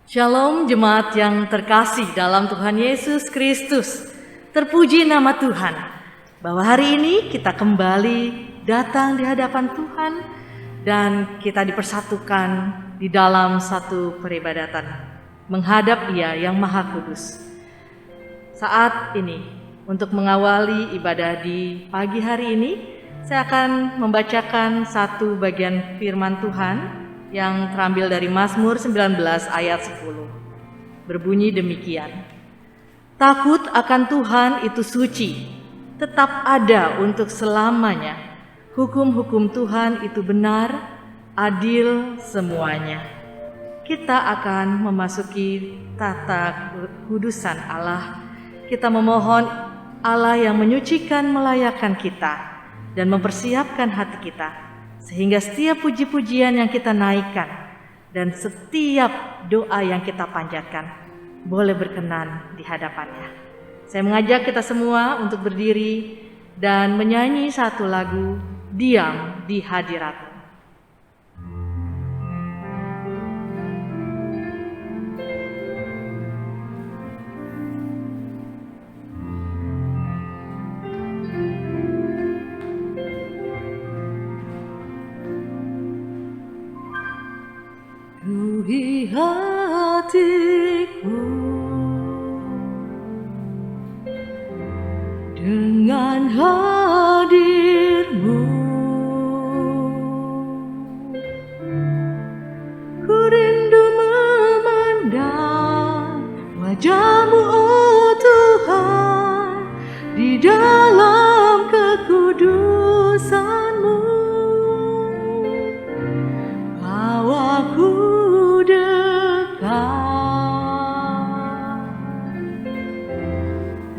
Shalom jemaat yang terkasih dalam Tuhan Yesus Kristus. Terpuji nama Tuhan bahwa hari ini kita kembali datang di hadapan Tuhan dan kita dipersatukan di dalam satu peribadatan menghadap Dia yang Maha Kudus. Saat ini untuk mengawali ibadah di pagi hari ini, saya akan membacakan satu bagian firman Tuhan yang terambil dari Mazmur 19 ayat 10. Berbunyi demikian. Takut akan Tuhan itu suci, tetap ada untuk selamanya. Hukum-hukum Tuhan itu benar, adil semuanya. Kita akan memasuki tata kudusan Allah. Kita memohon Allah yang menyucikan melayakkan kita dan mempersiapkan hati kita, sehingga setiap puji-pujian yang kita naikkan dan setiap doa yang kita panjatkan boleh berkenan di hadapannya. Saya mengajak kita semua untuk berdiri dan menyanyi satu lagu, Diam di Hadirat-Mu. Ruhi hatiku dengan hadir-Mu, ku rindu memandang wajah-Mu, oh Tuhan, di dalam kekudusan-Mu. Bawaku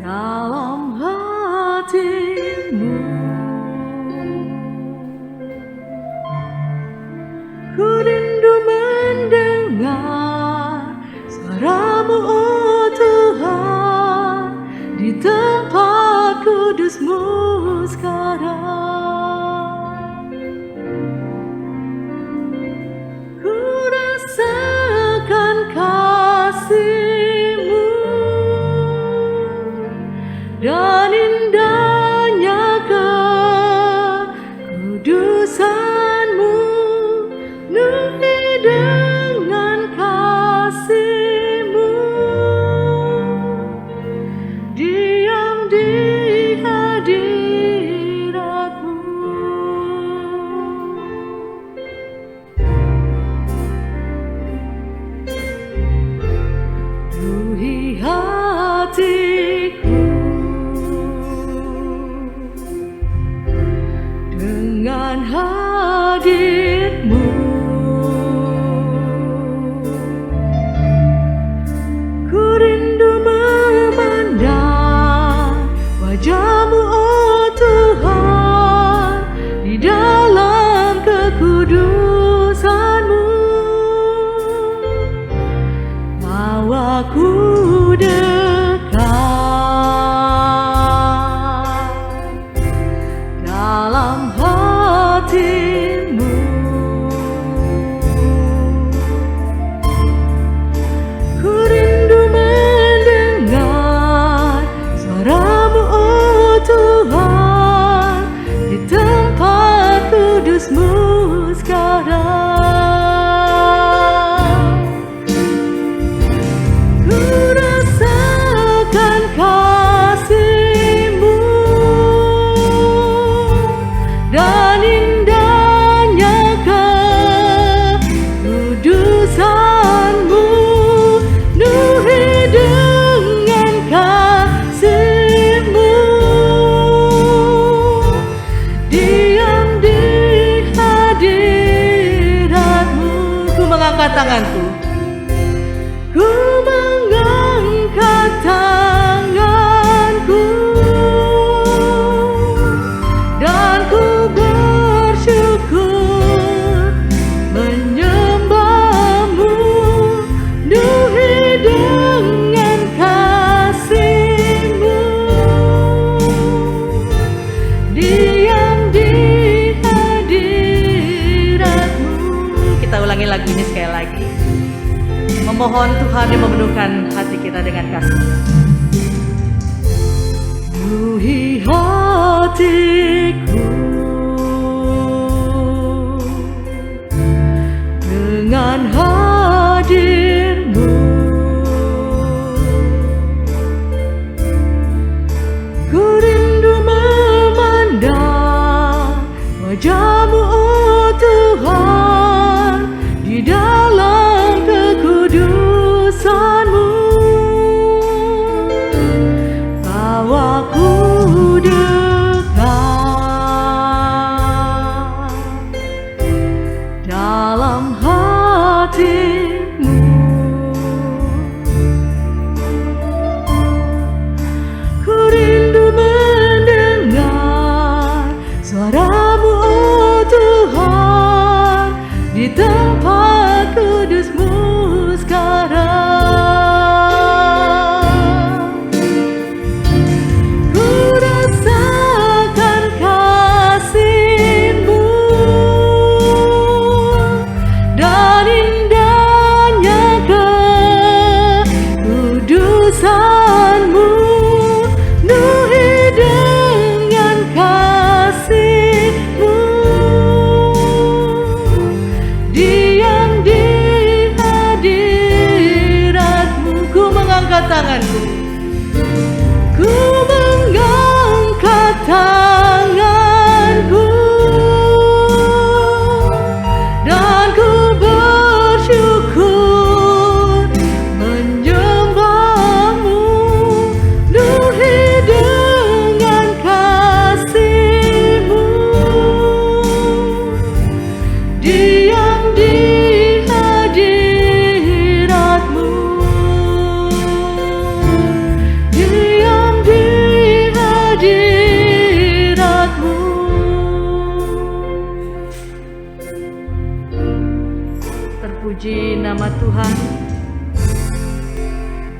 dalam hati-Mu, ku rindu mendengar suara-Mu, oh Tuhan, di tempat kudus-Mu sekarang. Ku rasakan kasih-Mu dan indahnya kekudusan-Mu, penuhi dengan kasih-Mu, diam di hadirat-Mu. Ruhi hatiku dengan hadir-Mu, ku rindu memandang wajah-Mu, oh Tuhan, di dalam kekudusan-Mu. Bawaku dekat dalam hati-Mu, ku rindu mendengar suara-Mu, oh Tuhan, di tempat kudus-Mu sekarang. Ku rasakan kasih-Mu dan indahnya kekudusan-Mu, penuhi dengan kasih-Mu, diam di hadirat-Mu. Ku mengangkat tanganku, ku mengangkat tanganku, dan ku bersyukur menyembah-Mu, penuhi dengan kasih-Mu, diam di hadirat-Mu. Kita ulangi lagu ini sekali lagi. memohon Tuhan yang memenuhkan hati kita dengan kasih-Nya. Penuhi hatiku dengan hadir-Mu. Ku rindu memandang wajah-Mu, oh Tuhan, di dalam kekudusan-Mu. Bawaku dekat dalam hati-Mu. Ku rindu mendengar suara-Mu, oh Tuhan, di tempat kudus-Mu sekarang. Ku rasakan kasih-Mu dan indahnya kekudusan-Mu. Penuhi dengan kasih-Mu, diam di hadirat-Mu. Ku mengangkat tanganku, ku mengangkat tanganku, dan ku bersyukur menyembah-Mu. Penuhi dengan kasih-Mu, diam di hadirat-Mu, diam di hadirat-Mu. Terpuji nama Tuhan.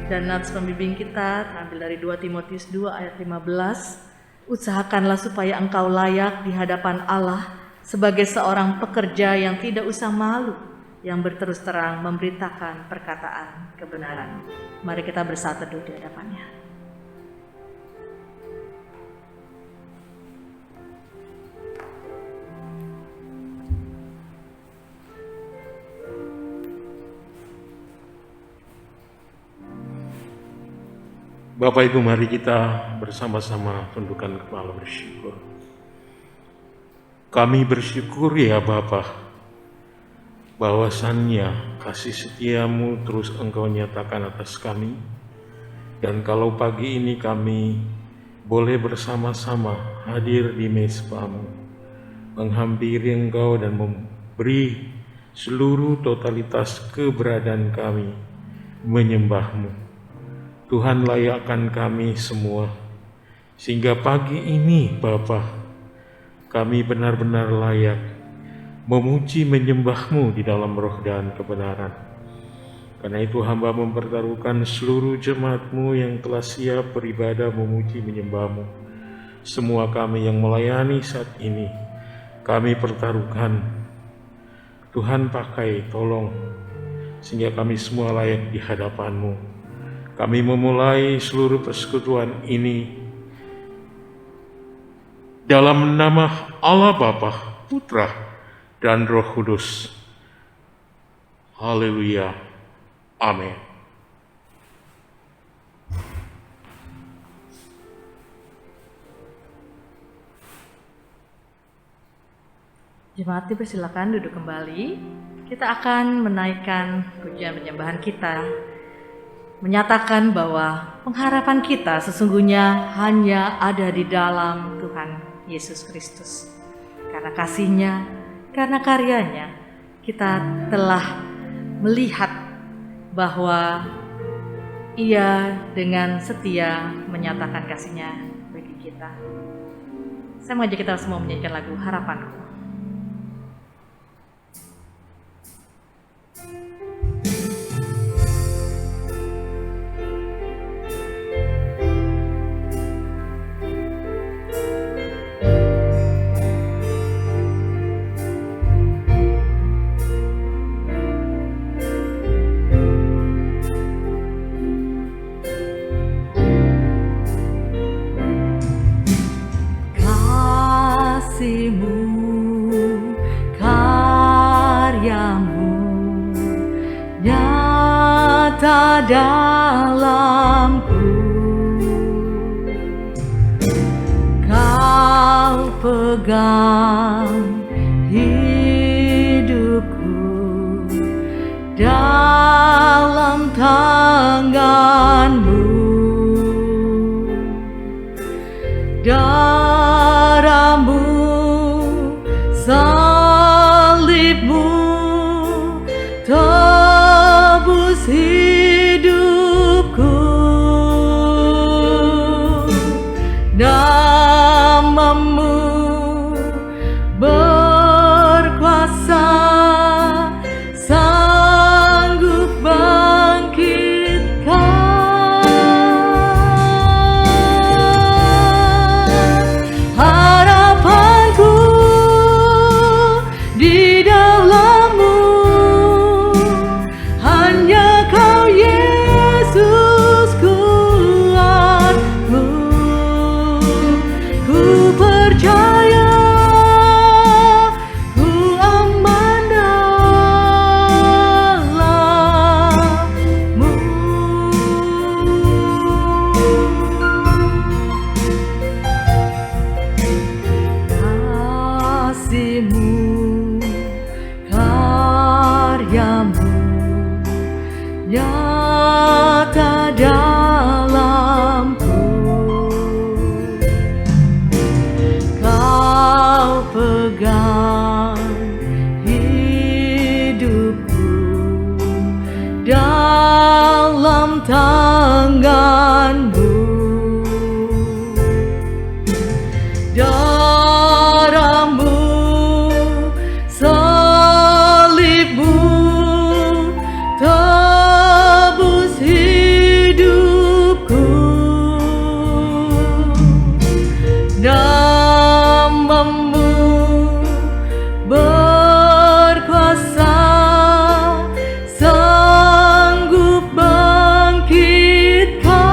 Dan nats pembimbing kita ambil dari 2 Timotius 2 ayat 15. Usahakanlah supaya engkau layak di hadapan Allah sebagai seorang pekerja yang tidak usah malu, yang berterus terang memberitakan perkataan kebenaran. Mari kita bersatu teduh di hadapannya. Bapak Ibu, mari kita bersama-sama tundukkan kepala bersyukur. Kami bersyukur ya Bapa, bahwasannya kasih setia-Mu terus Engkau nyatakan atas kami. Dan kalau pagi ini kami boleh bersama-sama hadir di mezbah-Mu, menghampiri Engkau dan memberi seluruh totalitas keberadaan kami menyembah-Mu. Tuhan, layakkan kami semua, sehingga pagi ini Bapa, kami benar-benar layak memuji menyembah-Mu di dalam roh dan kebenaran. Karena itu hamba mempertaruhkan seluruh jemaat-Mu yang telah siap beribadah memuji menyembah-Mu. Semua kami yang melayani saat ini, kami pertaruhkan. Tuhan pakai, tolong, sehingga kami semua layak di hadapan-Mu. Kami memulai seluruh persekutuan ini dalam nama Allah Bapa, Putra, dan Roh Kudus. Haleluya. Amin. Jemaat dipersilakan duduk kembali. Kita akan menaikkan pujian penyembahan kita, menyatakan bahwa pengharapan kita sesungguhnya hanya ada di dalam Tuhan Yesus Kristus. Karena kasih-Nya, karena karya-Nya, kita telah melihat bahwa Ia dengan setia menyatakan kasih-Nya bagi kita. Saya mengajak kita semua menyanyikan lagu Harapanku. nyata dalamku. Kau pegang hidupku dalam tanganmu. Darahmu, salibmu, tebus hidupku. Namamu berkuasa, sanggup bangkitkan. Harapanku di dalam-Mu, hanya Kau Yesus kuatku. Ku percaya, ku aman dalam-Mu. Kasih-Mu, karya-Mu nyata dalamku. Kau pegang hidupku dalam tangan-Mu. Darah-Mu, salib-Mu, tebus hidupku. Namamu berkuasa, sanggup bangkitkan.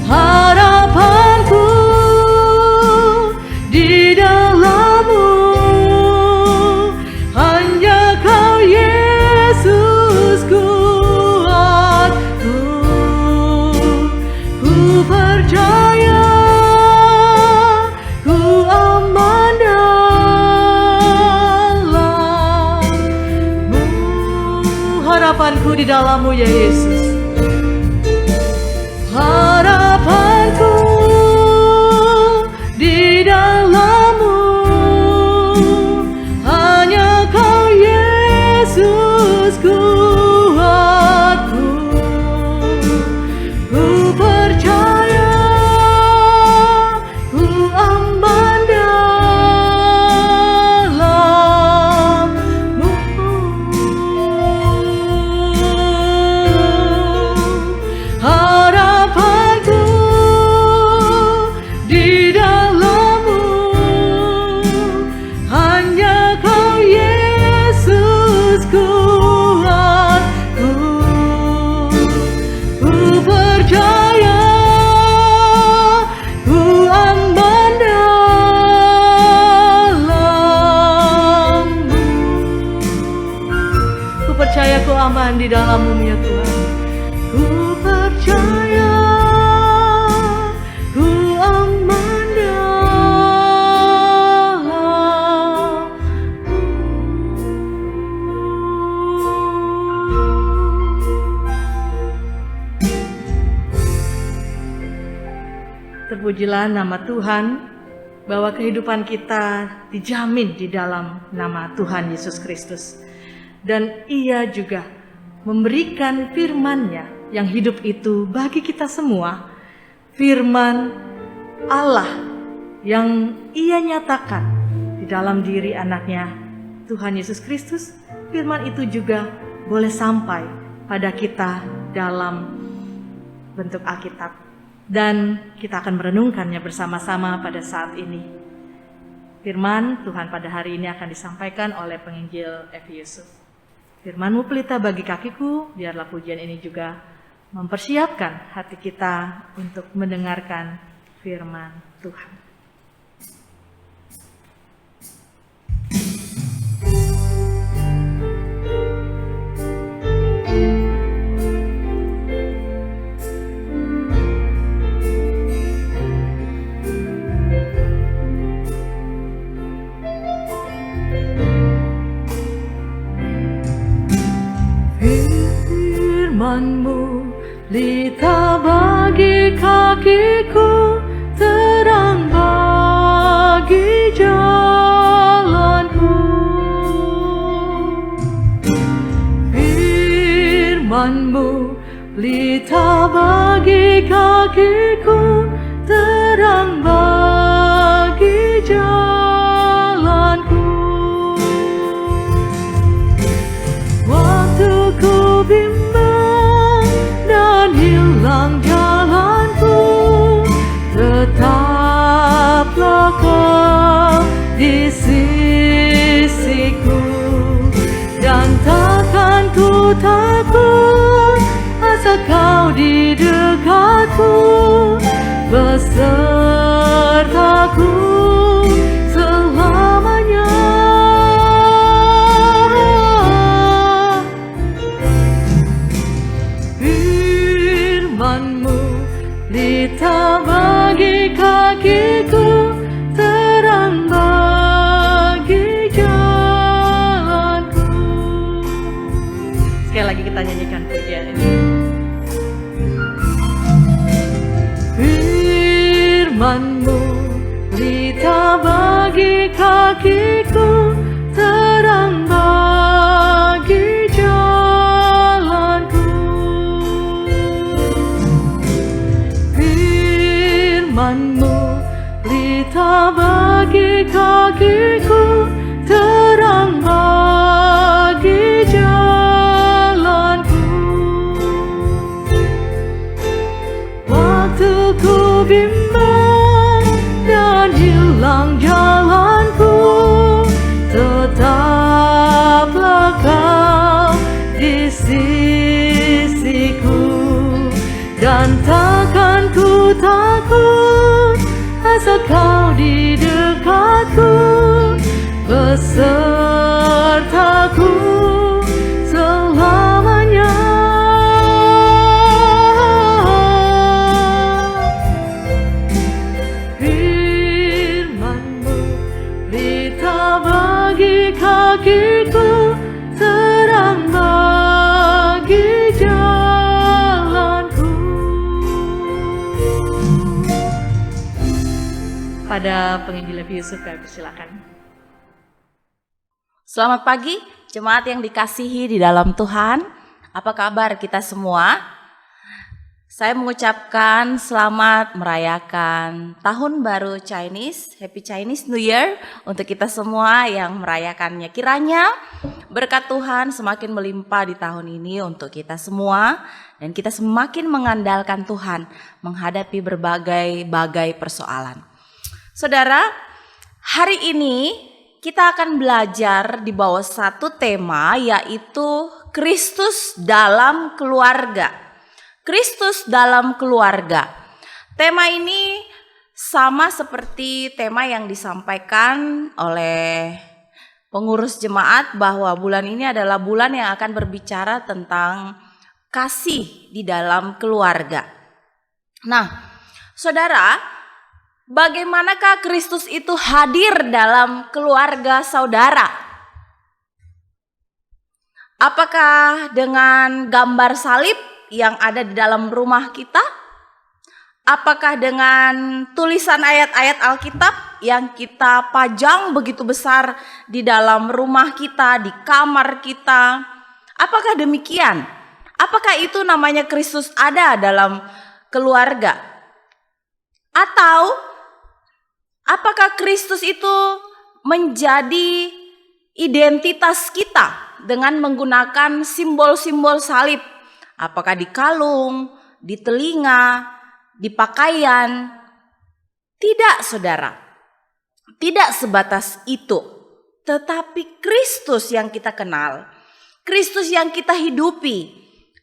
Harapanku di dalam-Mu, hanya Kau Yesus kuatku. Ku percaya, ku aman dalam-Mu. Harapanku di dalam-Mu ya Yesus. Harapanku di dalam-Mu, hanya Kau Yesus kuatku. Ku percaya, ku aman dalam-Mu. Harapanku di dalam-Mu, hanya Kau Yesus kuatku. Ku percaya, ku aman dalam-Mu. Ku percaya ku aman di dalam-Mu ya Tuhan. Ku percaya, ku aman dalam-Mu. Terpujilah nama Tuhan, bahwa kehidupan kita dijamin di dalam nama Tuhan Yesus Kristus. Dan Ia juga memberikan firman-Nya yang hidup itu bagi kita semua. Firman Allah yang Ia nyatakan di dalam diri anak-Nya Tuhan Yesus Kristus. Firman itu juga boleh sampai pada kita dalam bentuk Alkitab. Dan kita akan merenungkannya bersama-sama pada saat ini. Firman Tuhan pada hari ini akan disampaikan oleh penginjil Evi Yusuf. Firman-Mu pelita bagi kakiku, biarlah pujian ini juga mempersiapkan hati kita untuk mendengarkan firman Tuhan. Firman-Mu lita bagi kakiku, terang bagi jalanku. Firman-Mu lita bagi kakiku, terang bagi jalanku. Waktu ku bimbang dan hilang jalanku, tetaplah Kau di sisiku, dan takkan ku takut asal Kau di dekatku, besertaku selamanya. Firman-Mu lita bagi kakiku, terang bagi jalanku. Sekali lagi kita nyanyikan pujian ini. Firman-Mu lita bagi kakiku, terang bagi jalanku. Firman-Mu lita bagi kakiku, terang bagi jalanku. Waktu ku bimbang dan hilang jalanku, tetaplah Kau di sisiku, dan takkan ku takut asal Kau di dekatku, besertaku selamanya. Firman-Mu lita bagi kakiku, terang bagi jalanku. Pada penginjil Levi Yusuf, kami persilakan. Selamat pagi, jemaat yang dikasihi di dalam Tuhan. Apa kabar kita semua? Saya mengucapkan selamat merayakan Tahun Baru Chinese, Happy Chinese New Year untuk kita semua yang merayakannya. Kiranya berkat Tuhan semakin melimpah di tahun ini untuk kita semua, dan kita semakin mengandalkan Tuhan menghadapi berbagai persoalan. Saudara, hari ini kita akan belajar di bawah satu tema, yaitu Kristus dalam keluarga. Kristus dalam keluarga. Tema ini sama seperti tema yang disampaikan oleh pengurus jemaat, bahwa bulan ini adalah bulan yang akan berbicara tentang kasih di dalam keluarga. Nah, saudara, bagaimanakah Kristus itu hadir dalam keluarga saudara? Apakah dengan gambar salib yang ada di dalam rumah kita? Apakah dengan tulisan ayat-ayat Alkitab yang kita pajang begitu besar di dalam rumah kita, di kamar kita? Apakah demikian? Apakah itu namanya Kristus ada dalam keluarga? Atau apakah Kristus itu menjadi identitas kita dengan menggunakan simbol-simbol salib? Apakah di kalung, di telinga, di pakaian? Tidak, saudara. Tidak sebatas itu. Tetapi Kristus yang kita kenal, Kristus yang kita hidupi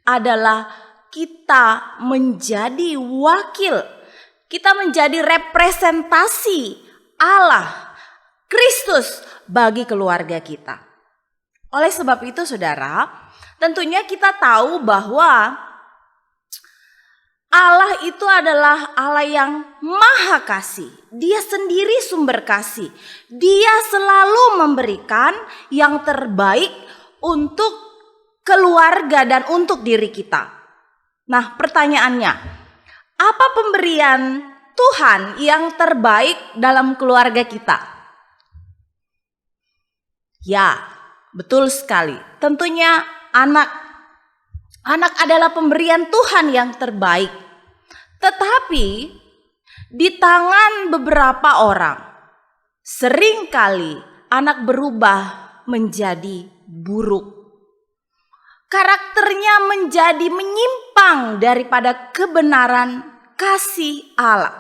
adalah kita menjadi wakil. Kita menjadi representasi Allah, Kristus bagi keluarga kita. Oleh sebab itu, saudara, tentunya kita tahu bahwa Allah itu adalah Allah yang maha kasih. Dia sendiri sumber kasih. Dia selalu memberikan yang terbaik untuk keluarga dan untuk diri kita. Nah, pertanyaannya, apa pemberian Tuhan yang terbaik dalam keluarga kita? Ya, betul sekali. Tentunya anak. Anak adalah pemberian Tuhan yang terbaik. Tetapi di tangan beberapa orang, seringkali anak berubah menjadi buruk. Karakternya menjadi menyimpang daripada kebenaran kasih Allah.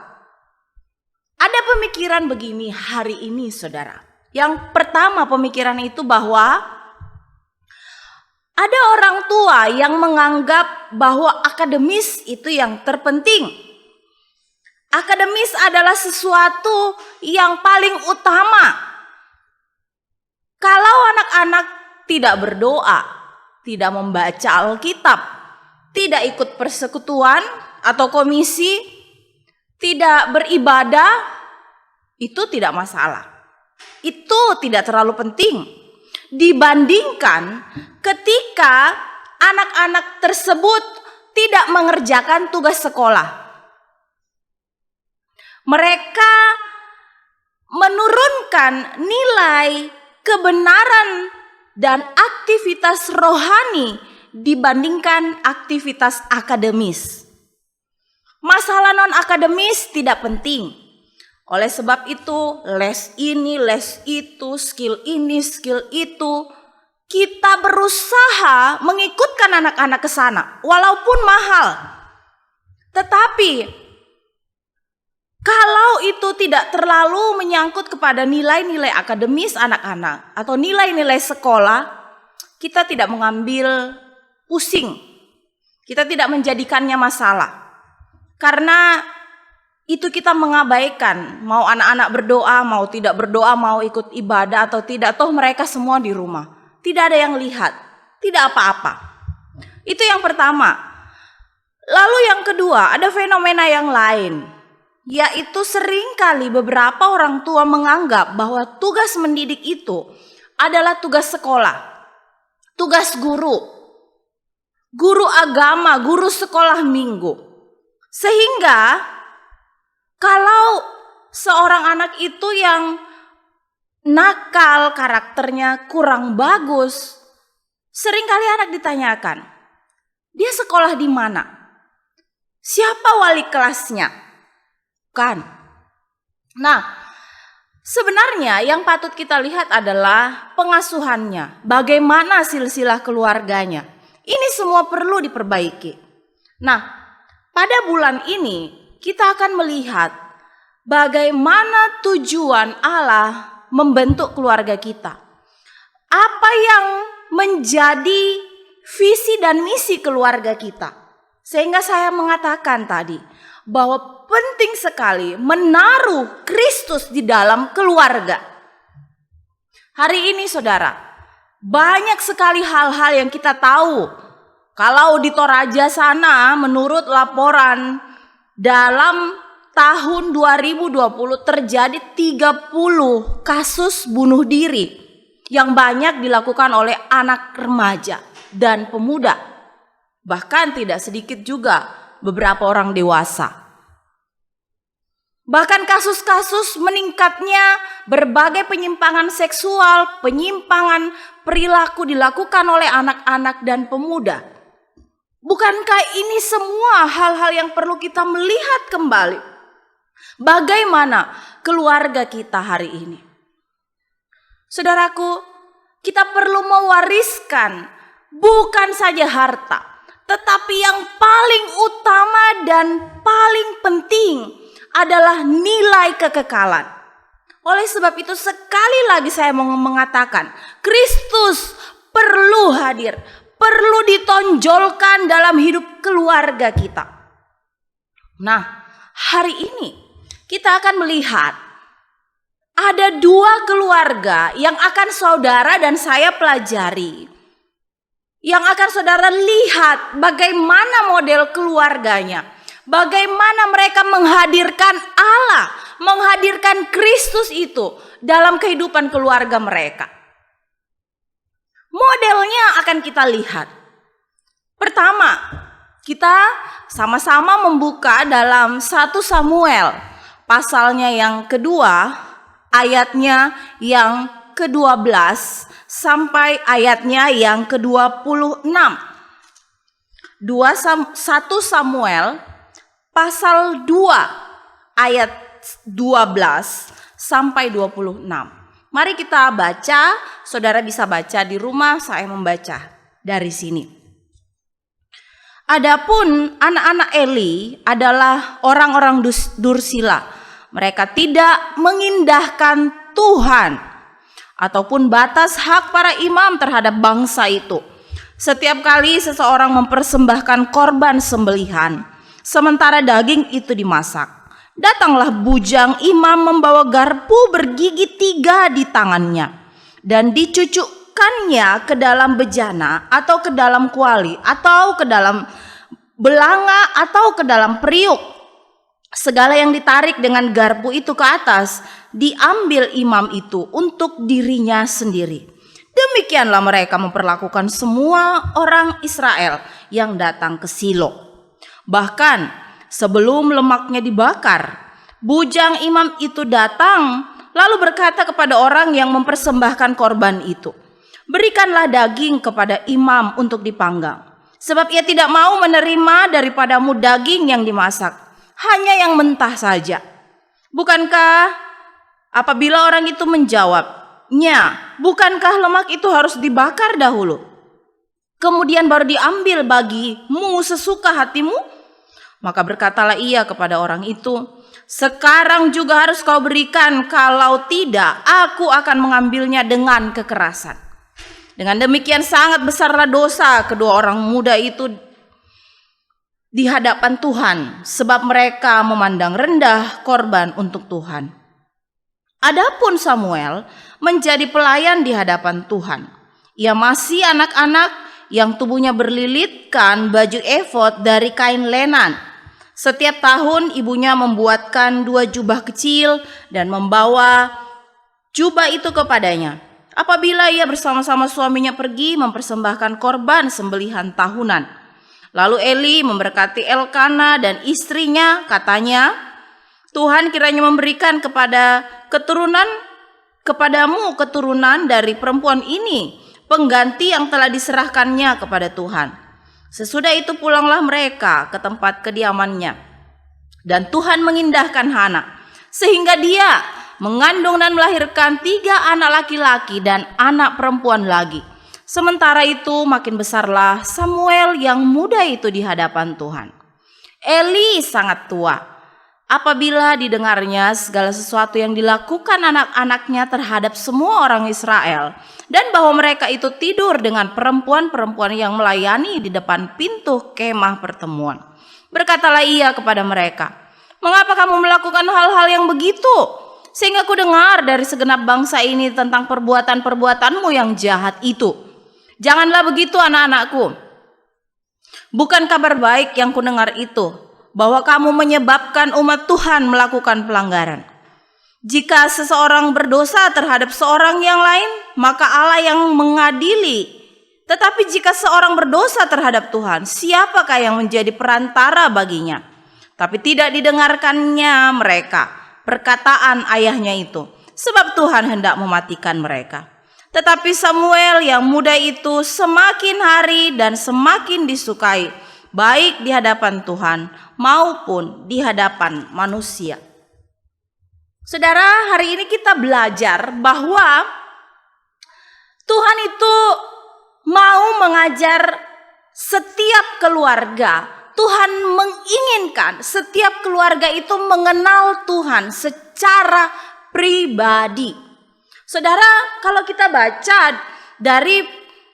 Ada pemikiran begini hari ini, saudara. Yang pertama, pemikiran itu bahwa ada orang tua yang menganggap bahwa akademis itu yang terpenting. Akademis adalah sesuatu yang paling utama. Kalau anak-anak tidak berdoa, tidak membaca Alkitab, tidak ikut persekutuan atau komisi, tidak beribadah, itu tidak masalah. Itu tidak terlalu penting dibandingkan ketika anak-anak tersebut tidak mengerjakan tugas sekolah. Mereka menurunkan nilai kebenaran dan aktivitas rohani dibandingkan aktivitas akademis. Masalah non-akademis tidak penting. Oleh sebab itu, les ini, les itu, skill ini, skill itu, kita berusaha mengikutkan anak-anak ke sana, walaupun mahal. Tetapi, kalau itu tidak terlalu menyangkut kepada nilai-nilai akademis anak-anak atau nilai-nilai sekolah, kita tidak mengambil pusing. Kita tidak menjadikannya masalah. Karena itu kita mengabaikan, mau anak-anak berdoa, mau tidak berdoa, mau ikut ibadah atau tidak, toh mereka semua di rumah. Tidak ada yang lihat, tidak apa-apa. Itu yang pertama. Lalu yang kedua, ada fenomena yang lain, yaitu seringkali beberapa orang tua menganggap bahwa tugas mendidik itu adalah tugas sekolah, tugas guru agama, guru sekolah minggu. Sehingga kalau seorang anak itu yang nakal, karakternya kurang bagus, seringkali anak ditanyakan, dia sekolah di mana? Siapa wali kelasnya? Kan? Nah, sebenarnya yang patut kita lihat adalah pengasuhannya, bagaimana silsilah keluarganya. Ini semua perlu diperbaiki. Nah, pada bulan ini kita akan melihat bagaimana tujuan Allah membentuk keluarga kita. Apa yang menjadi visi dan misi keluarga kita. Sehingga saya mengatakan tadi bahwa penting sekali menaruh Kristus di dalam keluarga. Hari ini saudara, banyak sekali hal-hal yang kita tahu. Kalau di Toraja sana menurut laporan dalam tahun 2020 terjadi 30 kasus bunuh diri yang banyak dilakukan oleh anak remaja dan pemuda. Bahkan tidak sedikit juga beberapa orang dewasa. Bahkan kasus-kasus meningkatnya berbagai penyimpangan seksual, penyimpangan perilaku dilakukan oleh anak-anak dan pemuda. Bukankah ini semua hal-hal yang perlu kita melihat kembali? Bagaimana keluarga kita hari ini? Saudaraku, kita perlu mewariskan bukan saja harta, tetapi yang paling utama dan paling penting adalah nilai kekekalan. Oleh sebab itu sekali lagi saya mau mengatakan, Kristus perlu hadir, perlu ditonjolkan dalam hidup keluarga kita. Nah, hari ini kita akan melihat ada dua keluarga yang akan saudara dan saya pelajari. Yang akan saudara lihat bagaimana model keluarganya. Bagaimana mereka menghadirkan Allah, menghadirkan Kristus itu dalam kehidupan keluarga mereka. Modelnya akan kita lihat. Pertama, Kita sama-sama membuka dalam 1 Samuel pasalnya yang kedua, ayatnya yang ke-12 sampai ayatnya yang ke-26. 1 Samuel pasal 2 ayat 12 sampai 26. Mari kita baca, saudara bisa baca di rumah, saya membaca dari sini. Adapun anak-anak Eli adalah orang-orang dursila. Mereka tidak mengindahkan Tuhan ataupun batas hak para imam terhadap bangsa itu. Setiap kali seseorang mempersembahkan korban sembelihan, sementara daging itu dimasak, datanglah bujang imam membawa garpu bergigi 3 di tangannya dan dicucukkannya ke dalam bejana atau ke dalam kuali atau ke dalam belanga atau ke dalam periuk. Segala yang ditarik dengan garpu itu ke atas diambil imam itu untuk dirinya sendiri. Demikianlah mereka memperlakukan semua orang Israel yang datang ke Silo. Bahkan sebelum lemaknya dibakar, bujang imam itu datang lalu berkata kepada orang yang mempersembahkan korban itu, "Berikanlah daging kepada imam untuk dipanggang, sebab ia tidak mau menerima daripadamu daging yang dimasak, hanya yang mentah saja." Bukankah apabila orang itu menjawab, "Nya, bukankah lemak itu harus dibakar dahulu, kemudian baru diambil bagimu sesuka hatimu?" Maka berkatalah ia kepada orang itu, "Sekarang juga harus kau berikan, kalau tidak aku akan mengambilnya dengan kekerasan." Dengan demikian sangat besarlah dosa kedua orang muda itu di hadapan Tuhan, sebab mereka memandang rendah korban untuk Tuhan. Adapun Samuel menjadi pelayan di hadapan Tuhan. Ia masih anak-anak yang tubuhnya berlilitkan baju efod dari kain lenan. Setiap tahun ibunya membuatkan 2 jubah kecil dan membawa jubah itu kepadanya apabila ia bersama-sama suaminya pergi mempersembahkan korban sembelihan tahunan. Lalu Eli memberkati Elkana dan istrinya, katanya, "Tuhan kiranya memberikan kepadamu keturunan dari perempuan ini, pengganti yang telah diserahkannya kepada Tuhan." Sesudah itu pulanglah mereka ke tempat kediamannya. Dan Tuhan mengindahkan Hana, sehingga dia mengandung dan melahirkan 3 anak laki-laki dan anak perempuan lagi. Sementara itu makin besarlah Samuel yang muda itu di hadapan Tuhan. Eli sangat tua apabila didengarnya segala sesuatu yang dilakukan anak-anaknya terhadap semua orang Israel, dan bahwa mereka itu tidur dengan perempuan-perempuan yang melayani di depan pintu kemah pertemuan. Berkatalah ia kepada mereka, "Mengapa kamu melakukan hal-hal yang begitu? Sehingga ku dengar dari segenap bangsa ini tentang perbuatan-perbuatanmu yang jahat itu. Janganlah begitu, anak-anakku. Bukan kabar baik yang ku dengar itu, bahwa kamu menyebabkan umat Tuhan melakukan pelanggaran. Jika seseorang berdosa terhadap seorang yang lain, maka Allah yang mengadili. Tetapi jika seorang berdosa terhadap Tuhan, siapakah yang menjadi perantara baginya?" Tapi tidak didengarkannya mereka perkataan ayahnya itu, sebab Tuhan hendak mematikan mereka. Tetapi Samuel yang muda itu semakin hari dan semakin disukai, baik di hadapan Tuhan maupun di hadapan manusia. Saudara, hari ini kita belajar bahwa Tuhan itu mau mengajar setiap keluarga. Tuhan menginginkan setiap keluarga itu mengenal Tuhan secara pribadi. Saudara, kalau kita baca dari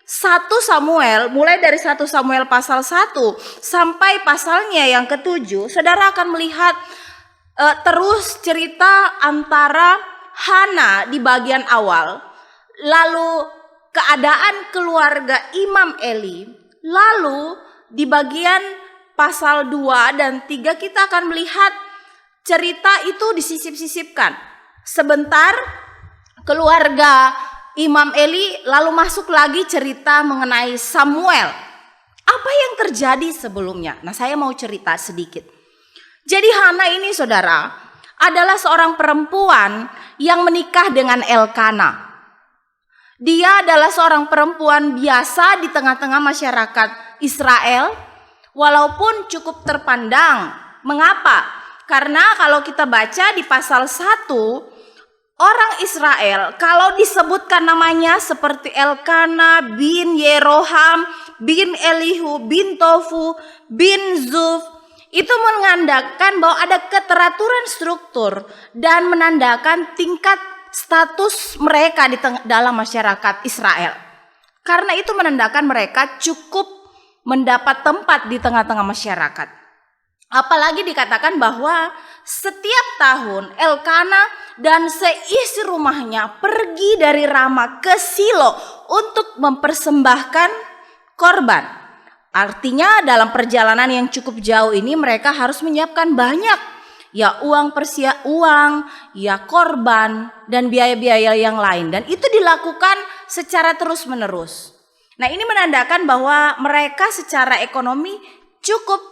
1 Samuel, mulai dari 1 Samuel pasal 1 sampai pasalnya yang ke-7, saudara akan melihat terus cerita antara Hana di bagian awal, lalu keadaan keluarga Imam Eli, lalu di bagian pasal 2 dan 3 kita akan melihat cerita itu disisip-sisipkan. Sebentar keluarga Imam Eli, lalu masuk lagi cerita mengenai Samuel. Apa yang terjadi sebelumnya? Nah, saya mau cerita sedikit. Jadi Hana ini, saudara, adalah seorang perempuan yang menikah dengan Elkana. Dia adalah seorang perempuan biasa di tengah-tengah masyarakat Israel, walaupun cukup terpandang. Mengapa? Karena kalau kita baca di pasal 1, orang Israel kalau disebutkan namanya seperti Elkana bin Yeroham, bin Elihu, bin Tofu, bin Zuf, itu menandakan bahwa ada keteraturan struktur dan menandakan tingkat status mereka di dalam masyarakat Israel. Karena itu menandakan mereka cukup mendapat tempat di tengah-tengah masyarakat. Apalagi dikatakan bahwa setiap tahun Elkana dan seisi rumahnya pergi dari Rama ke Silo untuk mempersembahkan korban. Artinya dalam perjalanan yang cukup jauh ini mereka harus menyiapkan banyak, ya uang, ya korban, dan biaya-biaya yang lain. Dan itu dilakukan secara terus-menerus. Nah, ini menandakan bahwa mereka secara ekonomi cukup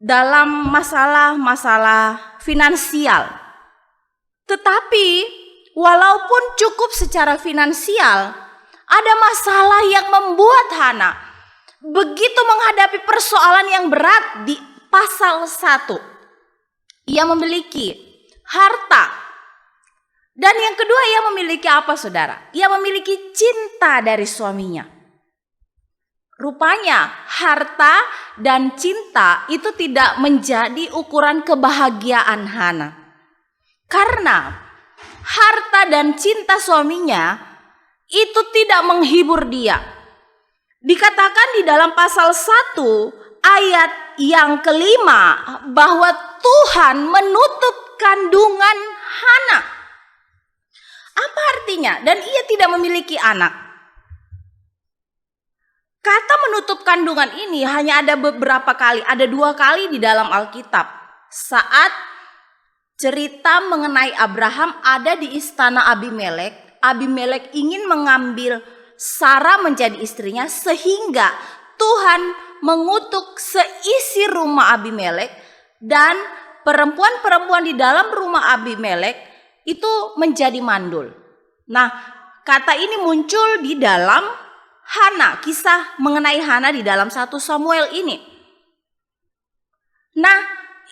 dalam masalah-masalah finansial. Tetapi walaupun cukup secara finansial, ada masalah yang membuat Hana begitu menghadapi persoalan yang berat di pasal 1. Ia memiliki harta. Dan yang kedua, ia memiliki apa, saudara? Ia memiliki cinta dari suaminya. Rupanya harta dan cinta itu tidak menjadi ukuran kebahagiaan Hana. Karena harta dan cinta suaminya itu tidak menghibur dia. Dikatakan di dalam pasal 1 ayat yang kelima bahwa Tuhan menutup kandungan Hana. Apa artinya? Dan ia tidak memiliki anak. Kata menutup kandungan ini hanya ada beberapa kali, ada 2 kali di dalam Alkitab. Saat cerita mengenai Abraham ada di istana Abimelek, Abimelek ingin mengambil Sarah menjadi istrinya sehingga Tuhan mengutuk seisi rumah Abimelek dan perempuan-perempuan di dalam rumah Abimelek itu menjadi mandul. Nah, kata ini muncul di dalam Hana, kisah mengenai Hana di dalam 1 Samuel ini. Nah,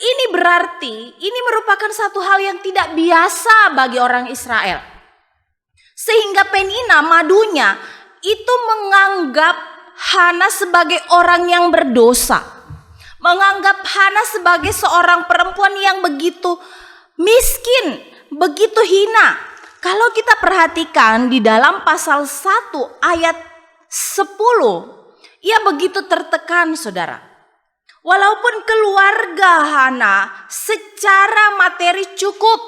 ini berarti ini merupakan satu hal yang tidak biasa bagi orang Israel. Sehingga Penina, madunya, itu menganggap Hana sebagai orang yang berdosa. Menganggap Hana sebagai seorang perempuan yang begitu miskin, begitu hina. Kalau kita perhatikan di dalam pasal 1 ayat 10, ia begitu tertekan, saudara. Walaupun keluarga Hana secara materi cukup.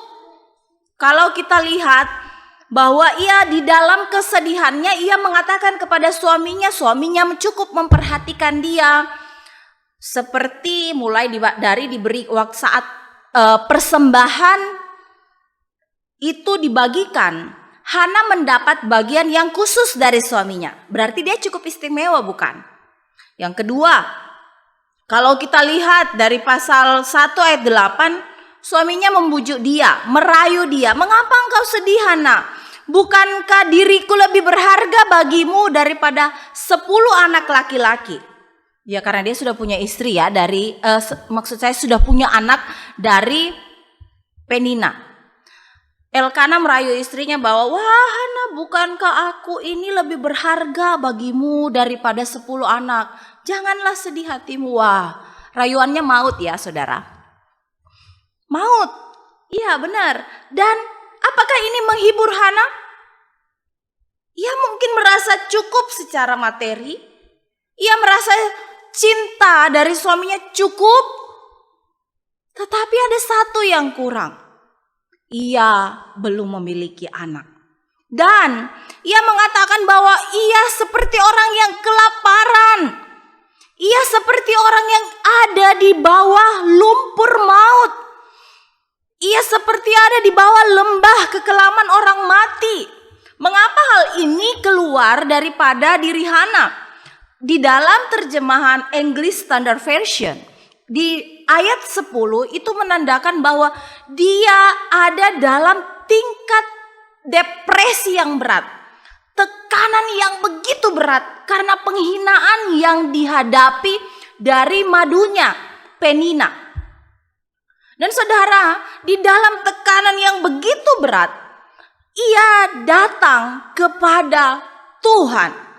Kalau kita lihat bahwa ia di dalam kesedihannya ia mengatakan kepada suaminya cukup memperhatikan dia. Seperti mulai dari diberi waktu saat persembahan itu dibagikan, Hana mendapat bagian yang khusus dari suaminya. Berarti dia cukup istimewa, bukan? Yang kedua, kalau kita lihat dari pasal 1 ayat 8, suaminya membujuk dia, merayu dia. Mengapa engkau sedih, Hana? Bukankah diriku lebih berharga bagimu daripada 10 anak laki-laki? Ya, karena dia sudah punya istri ya, maksud saya sudah punya anak dari Penina. Elkana merayu istrinya bahwa, wah Hana, bukankah aku ini lebih berharga bagimu daripada 10 anak? Janganlah sedih hatimu. Wah, rayuannya maut ya, saudara. Maut. Iya, benar. Dan apakah ini menghibur Hana? Ia mungkin merasa cukup secara materi. Ia merasa cinta dari suaminya cukup. Tetapi ada satu yang kurang. Ia belum memiliki anak. Dan ia mengatakan bahwa ia seperti orang yang kelaparan. Ia seperti orang yang ada di bawah lumpur maut. Ia seperti ada di bawah lembah kekelaman orang mati. Mengapa hal ini keluar daripada diri Hana? di dalam terjemahan English Standard Version, di ayat 10 itu menandakan bahwa dia ada dalam tingkat depresi yang berat. Tekanan yang begitu berat karena penghinaan yang dihadapi dari madunya, Penina. Dan saudara, di dalam tekanan yang begitu berat, ia datang kepada Tuhan.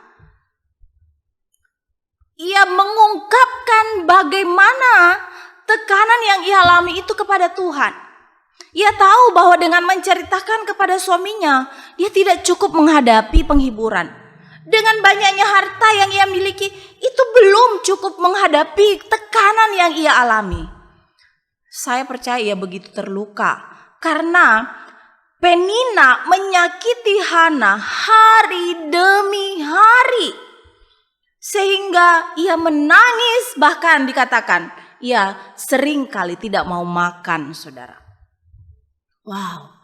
Ia mengungkapkan bagaimana tekanan yang ia alami itu kepada Tuhan. Ia tahu bahwa dengan menceritakan kepada suaminya, dia tidak cukup menghadapi penghiburan. Dengan banyaknya harta yang ia miliki, itu belum cukup menghadapi tekanan yang ia alami. Saya percaya ia begitu terluka karena Penina menyakiti Hana hari demi hari. Sehingga ia menangis, bahkan dikatakan ia sering kali tidak mau makan, saudara. Wow.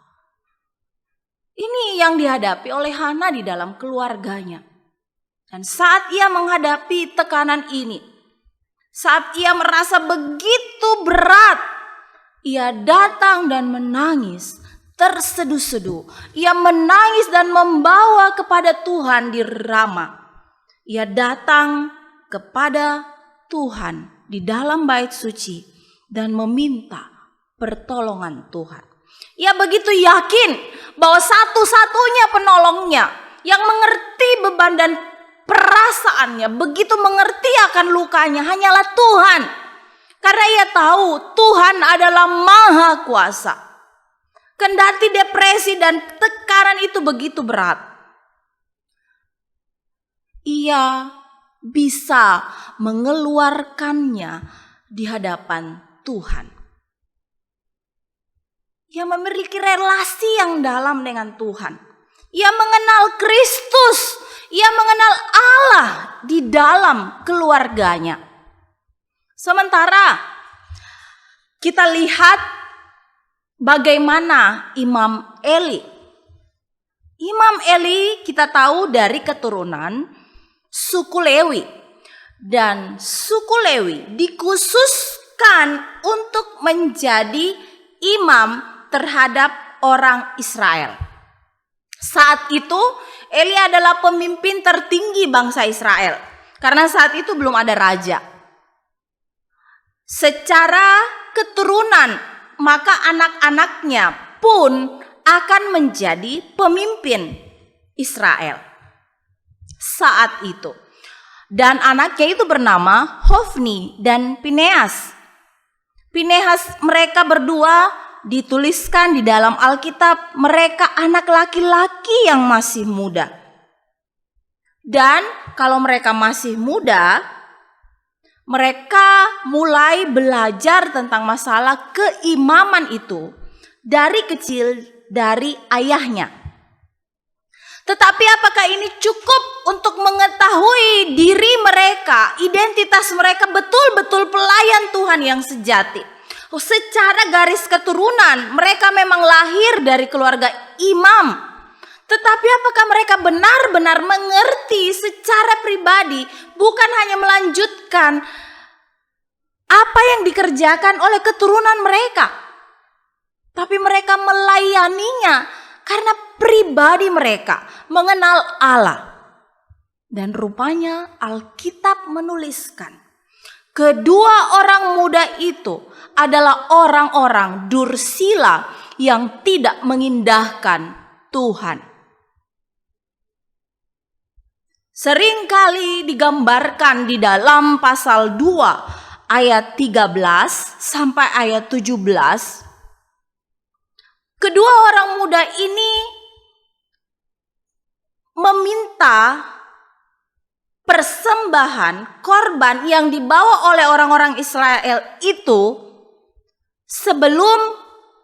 Ini yang dihadapi oleh Hana di dalam keluarganya. Dan saat ia menghadapi tekanan ini, saat ia merasa begitu berat, ia datang dan menangis, terseduh-seduh. Ia menangis dan membawa kepada Tuhan di Rama. Ia datang kepada Tuhan di dalam bait suci dan meminta pertolongan Tuhan. Ia begitu yakin bahwa satu-satunya penolongnya yang mengerti beban dan perasaannya, begitu mengerti akan lukanya hanyalah Tuhan. Karena ia tahu Tuhan adalah Maha Kuasa. Kendati depresi dan tekanan itu begitu berat, ia bisa mengeluarkannya di hadapan Tuhan. Ia memiliki relasi yang dalam dengan Tuhan. Ia mengenal Kristus. Ia mengenal Allah di dalam keluarganya. Sementara kita lihat bagaimana Imam Eli. Imam Eli kita tahu dari keturunan suku Lewi. Dan suku Lewi dikhususkan untuk menjadi imam terhadap orang Israel. Saat itu Eli adalah pemimpin tertinggi bangsa Israel. Karena saat itu belum ada raja. Secara keturunan, maka anak-anaknya pun akan menjadi pemimpin Israel saat itu. Dan anaknya itu bernama Hofni dan Pineas. Pineas mereka berdua dituliskan di dalam Alkitab, mereka anak laki-laki yang masih muda. Dan kalau mereka masih muda, mereka mulai belajar tentang masalah keimaman itu dari kecil dari ayahnya. Tetapi apakah ini cukup untuk mengetahui diri mereka, identitas mereka betul-betul pelayan Tuhan yang sejati? Secara garis keturunan mereka memang lahir dari keluarga imam. Tetapi apakah mereka benar-benar mengerti secara pribadi, bukan hanya melanjutkan apa yang dikerjakan oleh keturunan mereka, tapi mereka melayaninya karena pribadi mereka mengenal Allah. Dan rupanya Alkitab menuliskan kedua orang muda itu adalah orang-orang dursila yang tidak mengindahkan Tuhan. Seringkali digambarkan di dalam pasal 2 ayat 13 sampai ayat 17. Kedua orang muda ini meminta persembahan korban yang dibawa oleh orang-orang Israel itu sebelum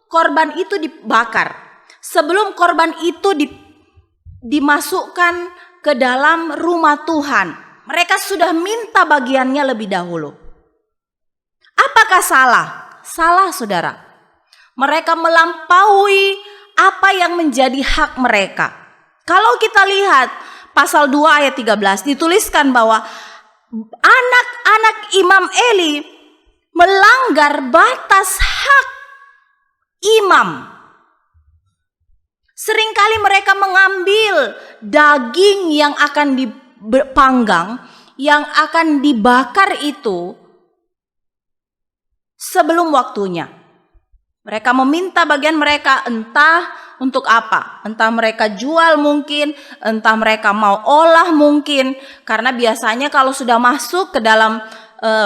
korban itu dibakar, sebelum korban itu dimasukkan ke dalam rumah Tuhan. Mereka sudah minta bagiannya lebih dahulu. Apakah salah? Salah, saudara. Mereka melampaui apa yang menjadi hak mereka. Kalau kita lihat pasal 2 ayat 13 dituliskan bahwa anak-anak Imam Eli melanggar batas hak imam. Seringkali mereka mengambil daging yang akan dipanggang, yang akan dibakar itu sebelum waktunya. Mereka meminta bagian mereka, entah untuk apa. Entah mereka jual mungkin, entah mereka mau olah mungkin. Karena biasanya kalau sudah masuk ke dalam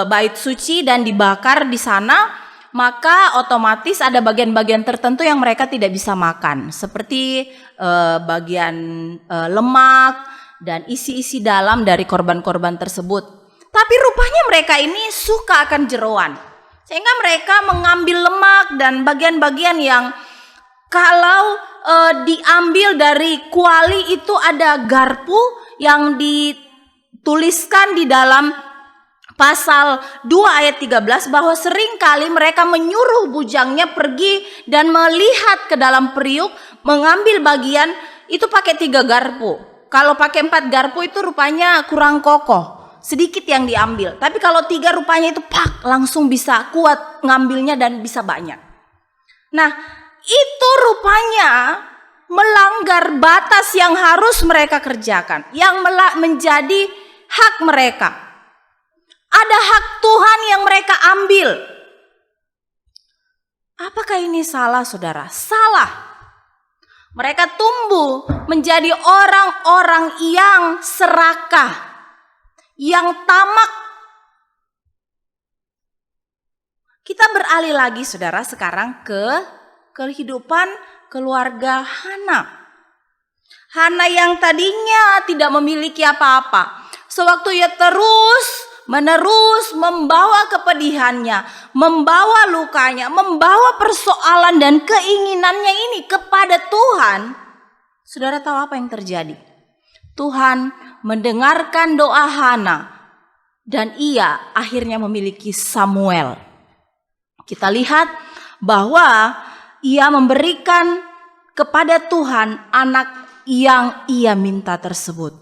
bait suci dan dibakar di sana, maka otomatis ada bagian-bagian tertentu yang mereka tidak bisa makan, seperti bagian lemak dan isi-isi dalam dari korban-korban tersebut. Tapi rupanya mereka ini suka akan jeroan, sehingga mereka mengambil lemak dan bagian-bagian yang kalau diambil dari kuali itu ada garpu yang dituliskan di dalam Pasal 2 ayat 13 bahwa seringkali mereka menyuruh bujangnya pergi dan melihat ke dalam periuk, mengambil bagian itu pakai 3 garpu. Kalau pakai 4 garpu itu rupanya kurang kokoh, sedikit yang diambil. Tapi kalau 3 rupanya itu langsung bisa kuat ngambilnya dan bisa banyak. Nah, itu rupanya melanggar batas yang harus mereka kerjakan, yang menjadi hak mereka. Ada hak Tuhan yang mereka ambil. Apakah ini salah, saudara? Salah. Mereka tumbuh menjadi orang-orang yang serakah, yang tamak. Kita beralih lagi, saudara, sekarang ke kehidupan keluarga Hana. Hana yang tadinya tidak memiliki apa-apa, sewaktu ia terus-menerus membawa kepedihannya, membawa lukanya, membawa persoalan dan keinginannya ini kepada Tuhan. Saudara tahu apa yang terjadi? Tuhan mendengarkan doa Hana dan ia akhirnya memiliki Samuel. Kita lihat bahwa ia memberikan kepada Tuhan anak yang ia minta tersebut.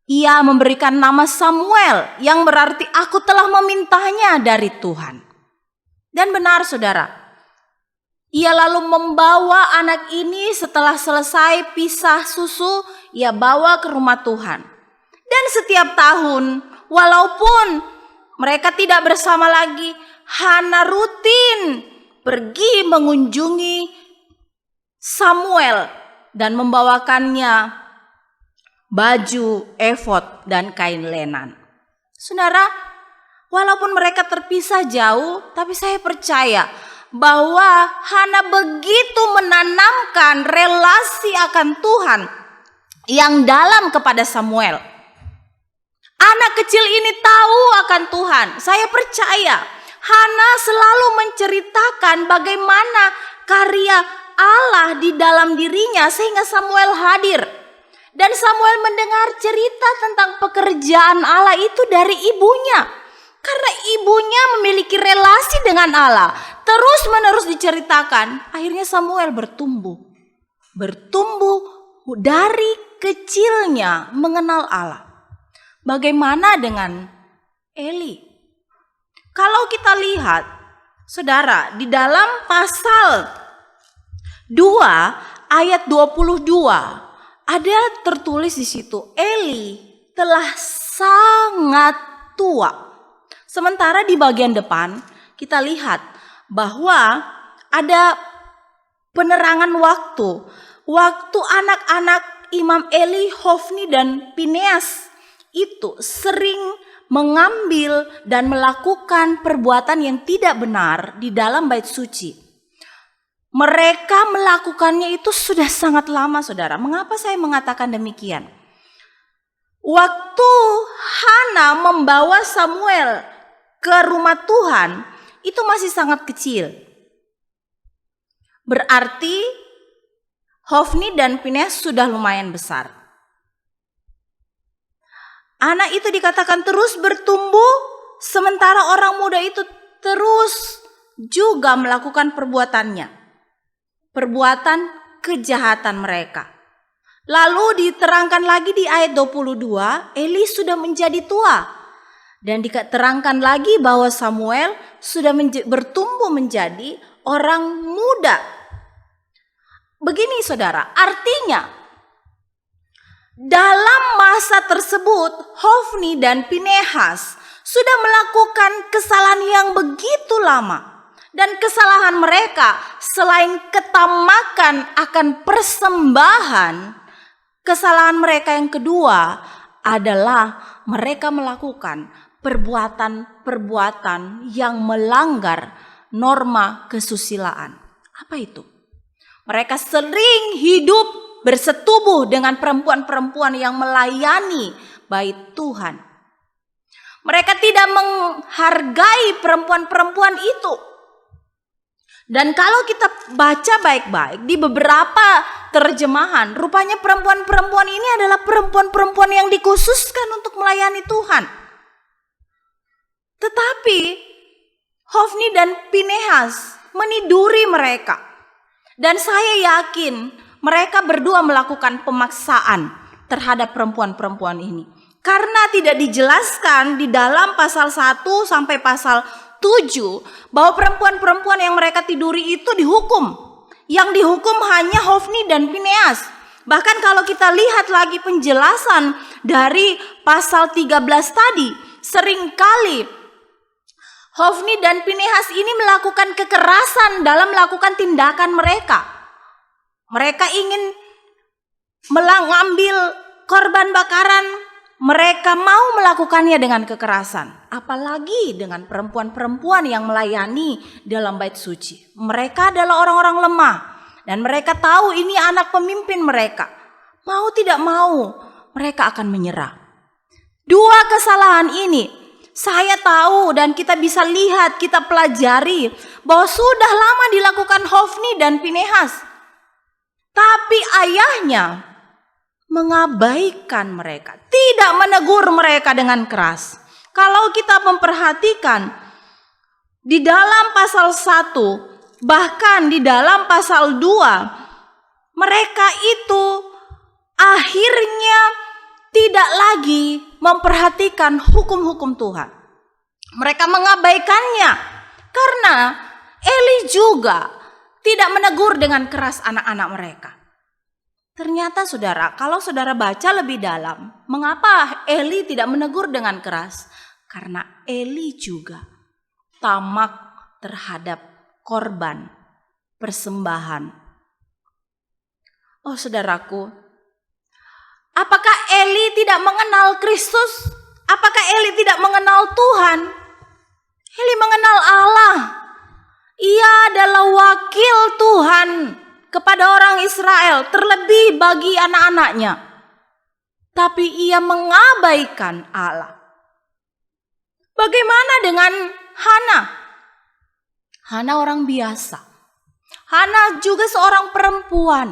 Ia memberikan nama Samuel yang berarti aku telah memintanya dari Tuhan. Dan benar, saudara, ia lalu membawa anak ini setelah selesai pisah susu, ia bawa ke rumah Tuhan. Dan setiap tahun, walaupun mereka tidak bersama lagi, Hana rutin pergi mengunjungi Samuel dan membawakannya baju, efod, dan kain lenan. Saudara, walaupun mereka terpisah jauh, tapi saya percaya bahwa Hana begitu menanamkan relasi akan Tuhan yang dalam kepada Samuel. Anak kecil ini tahu akan Tuhan. Saya percaya Hana selalu menceritakan bagaimana karya Allah di dalam dirinya sehingga Samuel hadir. Dan Samuel mendengar cerita tentang pekerjaan Allah itu dari ibunya. Karena ibunya memiliki relasi dengan Allah, terus menerus diceritakan. Akhirnya Samuel bertumbuh dari kecilnya mengenal Allah. Bagaimana dengan Eli? Kalau kita lihat, saudara, di dalam pasal 2 ayat 22 ada tertulis di situ, Eli telah sangat tua. Sementara di bagian depan kita lihat bahwa ada penerangan waktu. Waktu anak-anak Imam Eli, Hofni dan Pineas itu sering mengambil dan melakukan perbuatan yang tidak benar di dalam bait suci. Mereka melakukannya itu sudah sangat lama, saudara. Mengapa saya mengatakan demikian? Waktu Hana membawa Samuel ke rumah Tuhan, itu masih sangat kecil. Berarti Hofni dan Pineas sudah lumayan besar. Anak itu dikatakan terus bertumbuh, sementara orang muda itu terus juga melakukan perbuatannya. Perbuatan kejahatan mereka. Lalu diterangkan lagi di ayat 22, Eli sudah menjadi tua. Dan diterangkan lagi bahwa Samuel sudah bertumbuh menjadi orang muda. Begini saudara, artinya dalam masa tersebut Hofni dan Pinehas sudah melakukan kesalahan yang begitu lama. Dan kesalahan mereka selain ketamakan akan persembahan, kesalahan mereka yang kedua adalah mereka melakukan perbuatan-perbuatan yang melanggar norma kesusilaan. Apa itu? Mereka sering hidup bersetubuh dengan perempuan-perempuan yang melayani bait Tuhan. Mereka tidak menghargai perempuan-perempuan itu. Dan kalau kita baca baik-baik di beberapa terjemahan, rupanya perempuan-perempuan ini adalah perempuan-perempuan yang dikhususkan untuk melayani Tuhan. Tetapi Hofni dan Pinehas meniduri mereka. Dan saya yakin mereka berdua melakukan pemaksaan terhadap perempuan-perempuan ini. Karena tidak dijelaskan di dalam pasal 1 sampai pasal 7 bahwa perempuan-perempuan yang mereka tiduri itu dihukum. Yang dihukum hanya Hofni dan Pinehas. Bahkan kalau kita lihat lagi penjelasan dari pasal 13 tadi, seringkali Hofni dan Pinehas ini melakukan kekerasan dalam melakukan tindakan mereka. Mereka ingin mengambil korban bakaran, mereka mau melakukannya dengan kekerasan. Apalagi dengan perempuan-perempuan yang melayani dalam bait suci. Mereka adalah orang-orang lemah. Dan mereka tahu ini anak pemimpin mereka. Mau tidak mau, mereka akan menyerah. Dua kesalahan ini, saya tahu dan kita bisa lihat, kita pelajari bahwa sudah lama dilakukan Hofni dan Pinehas. Tapi ayahnya mengabaikan mereka, tidak menegur mereka dengan keras. Kalau kita memperhatikan di dalam pasal 1, bahkan di dalam pasal 2, mereka itu akhirnya tidak lagi memperhatikan hukum-hukum Tuhan. Mereka mengabaikannya karena Eli juga tidak menegur dengan keras anak-anak mereka. Ternyata saudara, kalau saudara baca lebih dalam, mengapa Eli tidak menegur dengan keras? Karena Eli juga tamak terhadap korban persembahan. Oh saudaraku, apakah Eli tidak mengenal Kristus? Apakah Eli tidak mengenal Tuhan? Eli mengenal Allah. Ia adalah wakil Tuhan kepada orang Israel, terlebih bagi anak-anaknya. Tapi ia mengabaikan Allah. Bagaimana dengan Hana? Hana orang biasa. Hana juga seorang perempuan.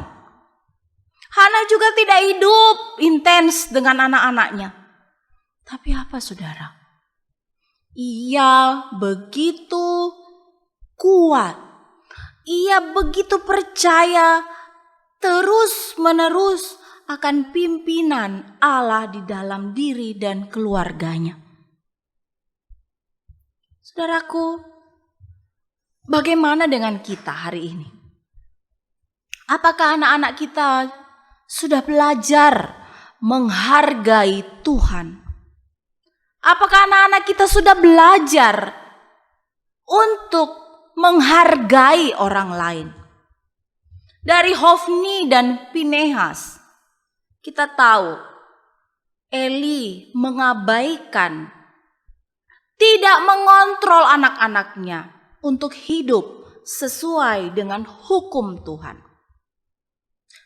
Hana juga tidak hidup intens dengan anak-anaknya. Tapi apa saudara? Ia begitu kuat. Ia begitu percaya terus-menerus akan pimpinan Allah di dalam diri dan keluarganya. Saudaraku, bagaimana dengan kita hari ini? Apakah anak-anak kita sudah belajar menghargai Tuhan? Apakah anak-anak kita sudah belajar untuk menghargai orang lain? Dari Hofni dan Pinehas, kita tahu Eli mengabaikan, tidak mengontrol anak-anaknya untuk hidup sesuai dengan hukum Tuhan.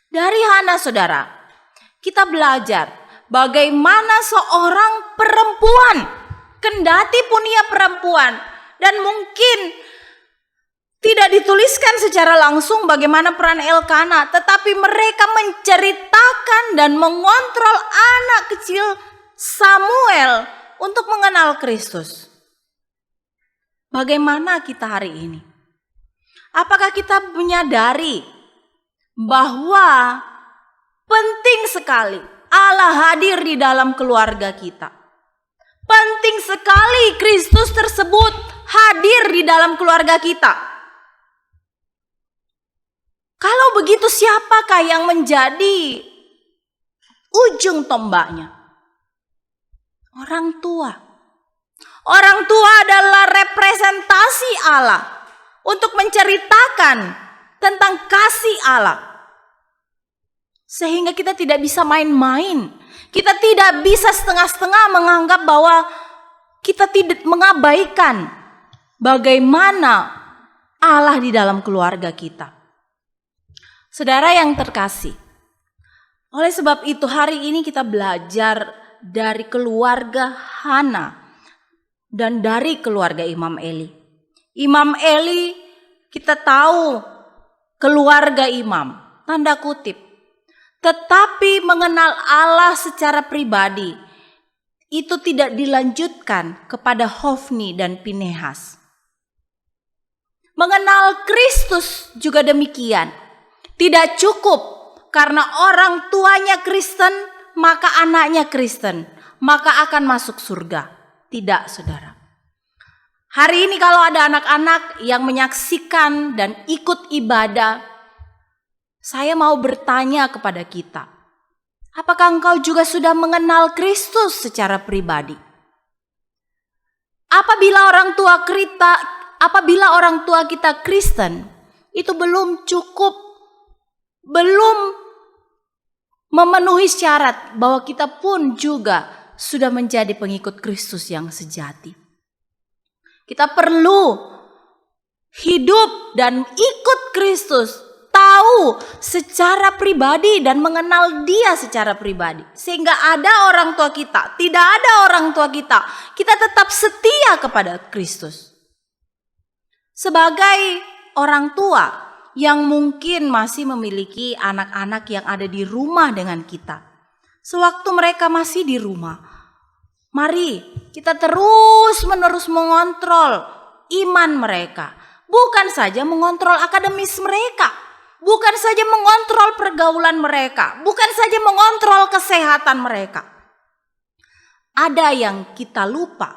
Dari Hana saudara, kita belajar bagaimana seorang perempuan, kendati pun ia perempuan, dan mungkin tidak dituliskan secara langsung bagaimana peran Elkana, tetapi mereka menceritakan dan mengontrol anak kecil Samuel untuk mengenal Kristus. Bagaimana kita hari ini? Apakah kita menyadari bahwa penting sekali Allah hadir di dalam keluarga kita? Penting sekali Kristus tersebut hadir di dalam keluarga kita. Kalau begitu, siapakah yang menjadi ujung tombaknya? Orang tua. Orang tua adalah representasi Allah untuk menceritakan tentang kasih Allah. Sehingga kita tidak bisa main-main. Kita tidak bisa setengah-setengah menganggap bahwa kita tidak mengabaikan bagaimana Allah di dalam keluarga kita. Saudara yang terkasih, oleh sebab itu hari ini kita belajar dari keluarga Hana dan dari keluarga Imam Eli. Imam Eli, kita tahu keluarga imam, tanda kutip. Tetapi mengenal Allah secara pribadi itu tidak dilanjutkan kepada Hofni dan Pinehas. Mengenal Kristus juga demikian. Tidak cukup karena orang tuanya Kristen, maka anaknya Kristen, maka akan masuk surga. Tidak, saudara. Hari ini kalau ada anak-anak yang menyaksikan dan ikut ibadah, saya mau bertanya kepada kita, apakah engkau juga sudah mengenal Kristus secara pribadi? Apabila orang tua kita Kristen, itu belum cukup, belum memenuhi syarat bahwa kita pun juga sudah menjadi pengikut Kristus yang sejati. Kita perlu hidup dan ikut Kristus, tahu secara pribadi dan mengenal Dia secara pribadi. Sehingga ada orang tua kita, tidak ada orang tua kita, kita tetap setia kepada Kristus. Sebagai orang tua yang mungkin masih memiliki anak-anak yang ada di rumah dengan kita, sewaktu mereka masih di rumah, mari kita terus-menerus mengontrol iman mereka. Bukan saja mengontrol akademis mereka, bukan saja mengontrol pergaulan mereka, bukan saja mengontrol kesehatan mereka. Ada yang kita lupa,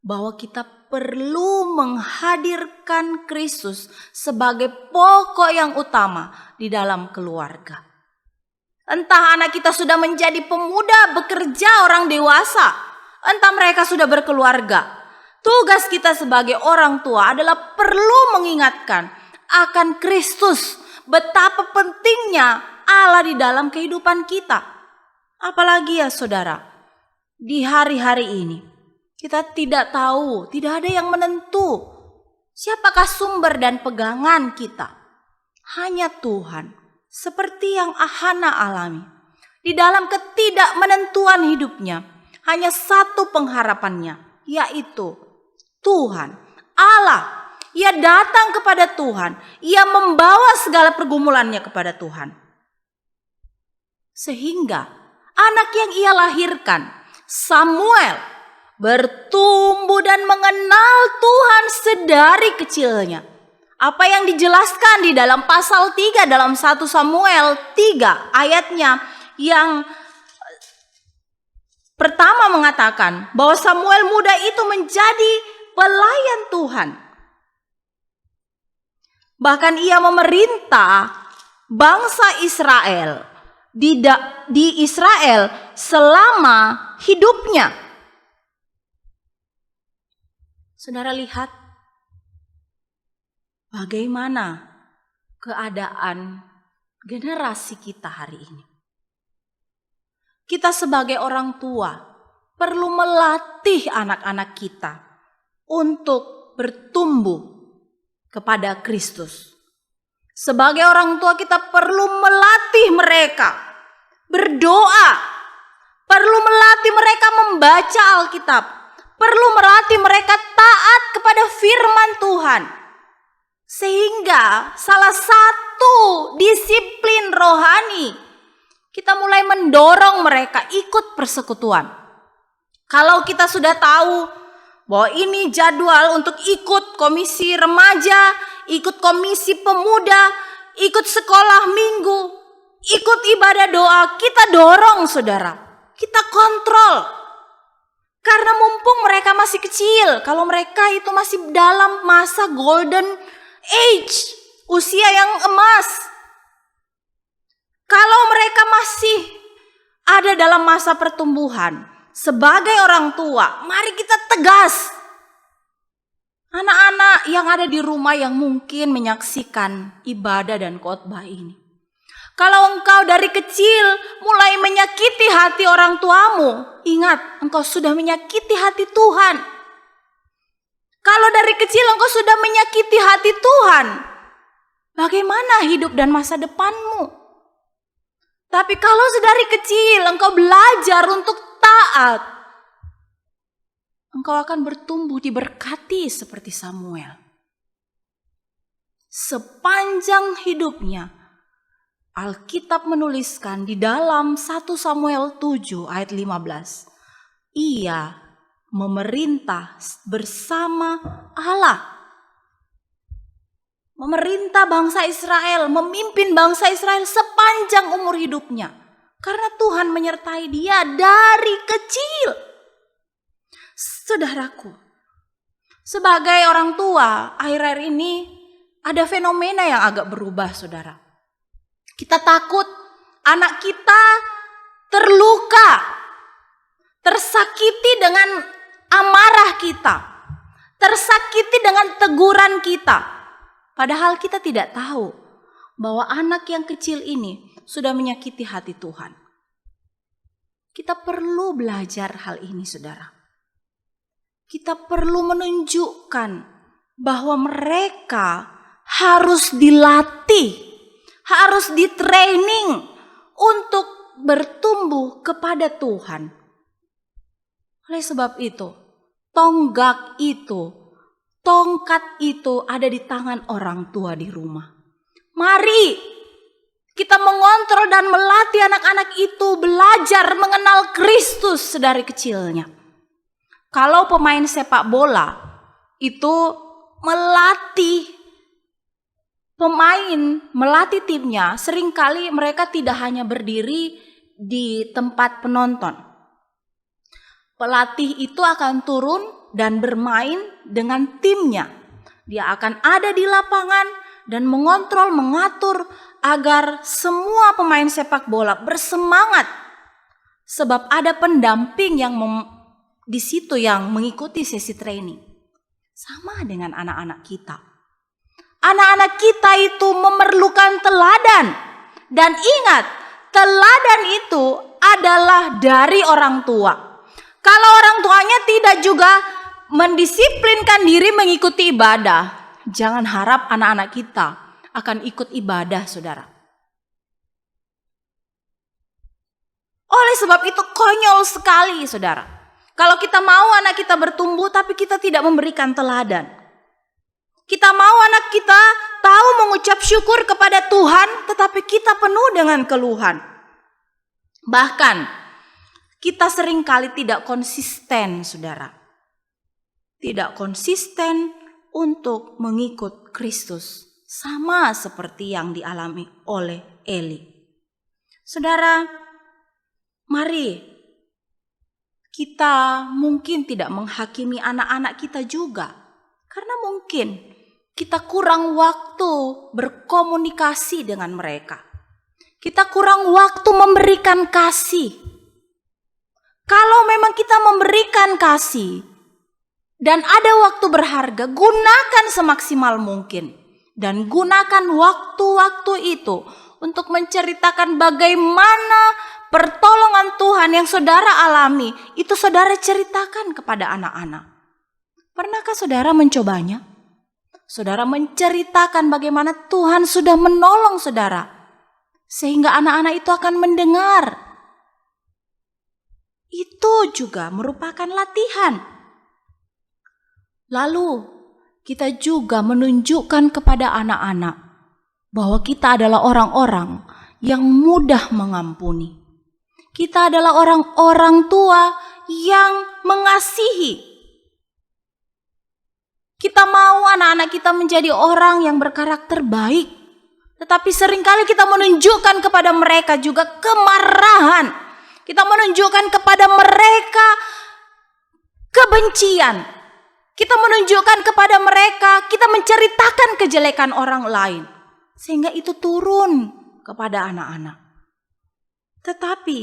bahwa kita perlu menghadirkan Kristus sebagai pokok yang utama di dalam keluarga. Entah anak kita sudah menjadi pemuda, bekerja, orang dewasa, entah mereka sudah berkeluarga. Tugas kita sebagai orang tua adalah perlu mengingatkan akan Kristus, betapa pentingnya Allah di dalam kehidupan kita. Apalagi ya saudara, di hari-hari ini kita tidak tahu, tidak ada yang menentu siapakah sumber dan pegangan kita. Hanya Tuhan, seperti yang Hana alami. Di dalam ketidakmenentuan hidupnya, hanya satu pengharapannya, yaitu Tuhan, Allah. Ia datang kepada Tuhan, ia membawa segala pergumulannya kepada Tuhan. Sehingga anak yang ia lahirkan, Samuel, bertumbuh dan mengenal Tuhan sedari kecilnya. Apa yang dijelaskan di dalam pasal 3 dalam 1 Samuel 3 ayatnya yang pertama mengatakan bahwa Samuel muda itu menjadi pelayan Tuhan. Bahkan ia memerintah bangsa Israel di Israel selama hidupnya. Saudara lihat bagaimana keadaan generasi kita hari ini. Kita sebagai orang tua perlu melatih anak-anak kita untuk bertumbuh kepada Kristus. Sebagai orang tua kita perlu melatih mereka berdoa, perlu melatih mereka membaca Alkitab, perlu melatih mereka taat kepada firman Tuhan. Sehingga salah satu disiplin rohani, kita mulai mendorong mereka ikut persekutuan. Kalau kita sudah tahu bahwa ini jadwal untuk ikut komisi remaja, ikut komisi pemuda, ikut sekolah minggu, ikut ibadah doa, kita dorong saudara, kita kontrol. Karena masih kecil, kalau mereka itu masih dalam masa golden age, usia yang emas. Kalau mereka masih ada dalam masa pertumbuhan, sebagai orang tua, mari kita tegas. Anak-anak yang ada di rumah yang mungkin menyaksikan ibadah dan khotbah ini. Kalau engkau dari kecil mulai menyakiti hati orang tuamu, ingat engkau sudah menyakiti hati Tuhan. Kalau dari kecil engkau sudah menyakiti hati Tuhan, bagaimana hidup dan masa depanmu? Tapi kalau dari kecil engkau belajar untuk taat, engkau akan bertumbuh diberkati seperti Samuel. Sepanjang hidupnya, Alkitab menuliskan di dalam 1 Samuel 7 ayat 15, ia memerintah bersama Allah. Memerintah bangsa Israel, memimpin bangsa Israel sepanjang umur hidupnya. Karena Tuhan menyertai dia dari kecil. Saudaraku, sebagai orang tua, akhir-akhir ini ada fenomena yang agak berubah, saudara. Kita takut anak kita terluka, tersakiti dengan amarah kita, tersakiti dengan teguran kita. Padahal kita tidak tahu bahwa anak yang kecil ini sudah menyakiti hati Tuhan. Kita perlu belajar hal ini, saudara. Kita perlu menunjukkan bahwa mereka harus dilatih, harus di-training untuk bertumbuh kepada Tuhan. Oleh sebab itu, tongkat itu ada di tangan orang tua di rumah. Mari kita mengontrol dan melatih anak-anak itu belajar mengenal Kristus sedari kecilnya. Kalau pemain sepak bola itu melatih timnya, seringkali mereka tidak hanya berdiri di tempat penonton. Pelatih itu akan turun dan bermain dengan timnya. Dia akan ada di lapangan dan mengontrol, mengatur agar semua pemain sepak bola bersemangat. Sebab ada pendamping yang di situ yang mengikuti sesi training. Sama dengan anak-anak kita. Anak-anak kita itu memerlukan teladan. Dan ingat, teladan itu adalah dari orang tua. Kalau orang tuanya tidak juga mendisiplinkan diri mengikuti ibadah, jangan harap anak-anak kita akan ikut ibadah, saudara. Oleh sebab itu konyol sekali, saudara. Kalau kita mau anak kita bertumbuh tapi kita tidak memberikan teladan. Kita mau anak kita tahu mengucap syukur kepada Tuhan, tetapi kita penuh dengan keluhan. Bahkan kita seringkali tidak konsisten, saudara. Tidak konsisten untuk mengikut Kristus. Sama seperti yang dialami oleh Eli. Saudara, mari kita mungkin tidak menghakimi anak-anak kita juga. Karena mungkin kita kurang waktu berkomunikasi dengan mereka. Kita kurang waktu memberikan kasih. Kalau memang kita memberikan kasih dan ada waktu berharga, gunakan semaksimal mungkin. Dan gunakan waktu-waktu itu untuk menceritakan bagaimana pertolongan Tuhan yang saudara alami, itu saudara ceritakan kepada anak-anak. Pernahkah saudara mencobanya? Saudara menceritakan bagaimana Tuhan sudah menolong saudara, sehingga anak-anak itu akan mendengar. Itu juga merupakan latihan. Lalu kita juga menunjukkan kepada anak-anak bahwa kita adalah orang-orang yang mudah mengampuni. Kita adalah orang-orang tua yang mengasihi. Kita mau anak-anak kita menjadi orang yang berkarakter baik. Tetapi seringkali kita menunjukkan kepada mereka juga kemarahan. Kita menunjukkan kepada mereka kebencian. Kita menunjukkan kepada mereka, kita menceritakan kejelekan orang lain. Sehingga itu turun kepada anak-anak. Tetapi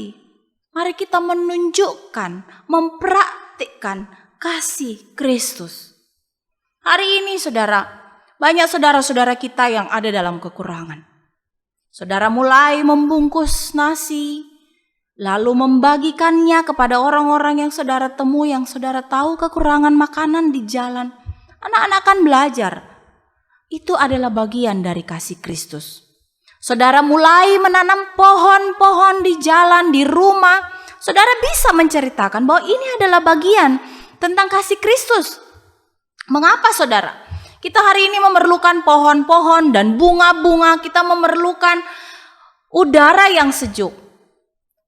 mari kita menunjukkan, mempraktikkan kasih Kristus. Hari ini saudara, banyak saudara-saudara kita yang ada dalam kekurangan. Saudara mulai membungkus nasi, lalu membagikannya kepada orang-orang yang saudara temui, yang saudara tahu kekurangan makanan di jalan. Anak-anak akan belajar. Itu adalah bagian dari kasih Kristus. Saudara mulai menanam pohon-pohon di jalan, di rumah. Saudara bisa menceritakan bahwa ini adalah bagian tentang kasih Kristus. Mengapa saudara? Kita hari ini memerlukan pohon-pohon dan bunga-bunga. Kita memerlukan udara yang sejuk.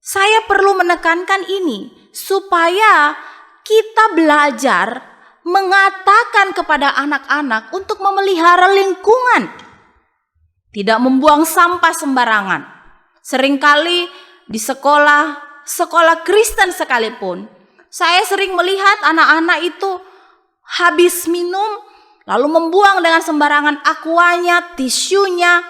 Saya perlu menekankan ini supaya kita belajar mengatakan kepada anak-anak untuk memelihara lingkungan. Tidak membuang sampah sembarangan. Seringkali di sekolah Kristen sekalipun, saya sering melihat anak-anak itu habis minum, lalu membuang dengan sembarangan aquanya, tisunya.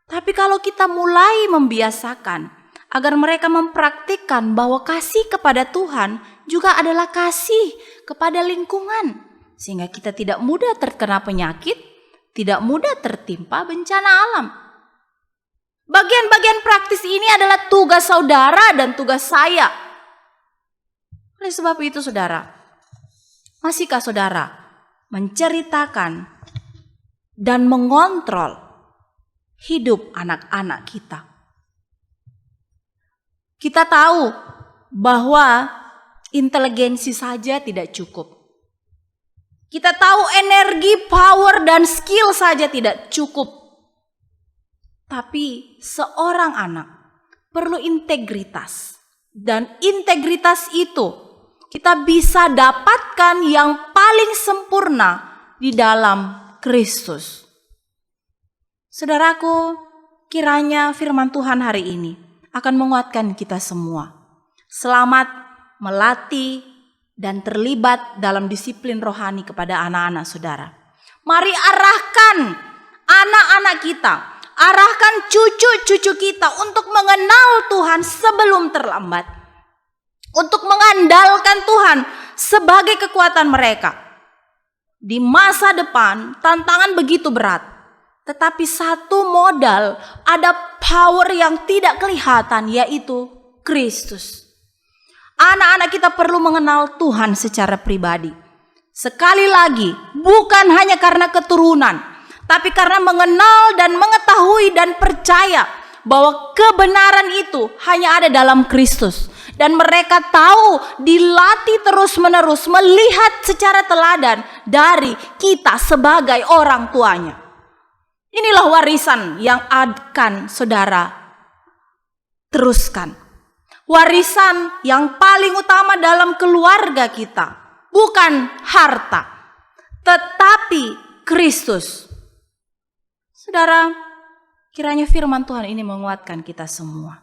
Tapi kalau kita mulai membiasakan agar mereka mempraktikkan bahwa kasih kepada Tuhan juga adalah kasih kepada lingkungan, sehingga kita tidak mudah terkena penyakit, tidak mudah tertimpa bencana alam. Bagian-bagian praktis ini adalah tugas saudara dan tugas saya. Oleh sebab itu saudara, masihkah saudara menceritakan dan mengontrol hidup anak-anak kita? Kita tahu bahwa inteligensi saja tidak cukup. Kita tahu energi, power, dan skill saja tidak cukup. Tapi seorang anak perlu integritas. Dan integritas itu kita bisa dapatkan yang paling sempurna di dalam Kristus. Saudaraku, kiranya firman Tuhan hari ini akan menguatkan kita semua. Selamat melatih dan terlibat dalam disiplin rohani kepada anak-anak saudara. Mari arahkan anak-anak kita, arahkan cucu-cucu kita untuk mengenal Tuhan sebelum terlambat. Untuk mengandalkan Tuhan sebagai kekuatan mereka. Di masa depan tantangan begitu berat. Tetapi satu modal, ada power yang tidak kelihatan, yaitu Kristus. Anak-anak kita perlu mengenal Tuhan secara pribadi. Sekali lagi, bukan hanya karena keturunan, tapi karena mengenal dan mengetahui dan percaya bahwa kebenaran itu hanya ada dalam Kristus. Dan mereka tahu, dilatih terus-menerus, melihat secara teladan dari kita sebagai orang tuanya. Inilah warisan yang akan saudara teruskan. Warisan yang paling utama dalam keluarga kita. Bukan harta, tetapi Kristus. Saudara, kiranya firman Tuhan ini menguatkan kita semua.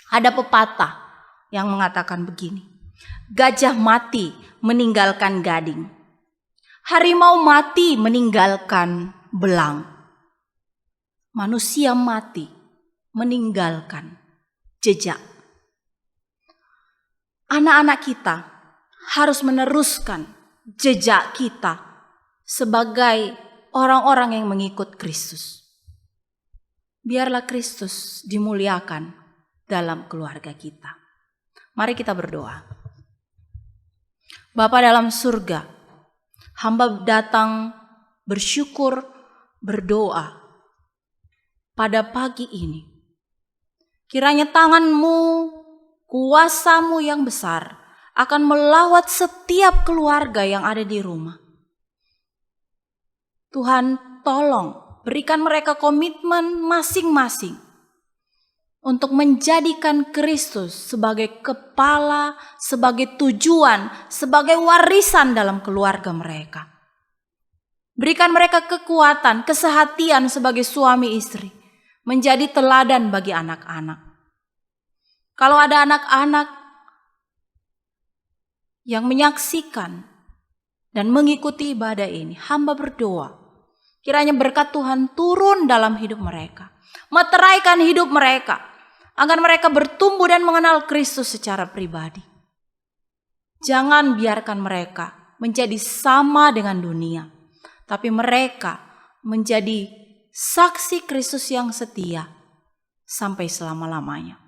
Ada pepatah yang mengatakan begini. Gajah mati meninggalkan gading. Harimau mati meninggalkan belang. Manusia mati meninggalkan jejak. Anak-anak kita harus meneruskan jejak kita sebagai orang-orang yang mengikut Kristus. Biarlah Kristus dimuliakan dalam keluarga kita. Mari kita berdoa. Bapa dalam surga, hamba datang bersyukur, berdoa pada pagi ini. Kiranya tangan-Mu, kuasa-Mu yang besar akan melawat setiap keluarga yang ada di rumah. Tuhan, tolong berikan mereka komitmen masing-masing untuk menjadikan Kristus sebagai kepala, sebagai tujuan, sebagai warisan dalam keluarga mereka. Berikan mereka kekuatan, kesehatian sebagai suami istri, menjadi teladan bagi anak-anak. Kalau ada anak-anak yang menyaksikan dan mengikuti ibadah ini, hamba berdoa, kiranya berkat Tuhan turun dalam hidup mereka, meteraikan hidup mereka, agar mereka bertumbuh dan mengenal Kristus secara pribadi. Jangan biarkan mereka menjadi sama dengan dunia, tapi mereka menjadi saksi Kristus yang setia sampai selama-lamanya.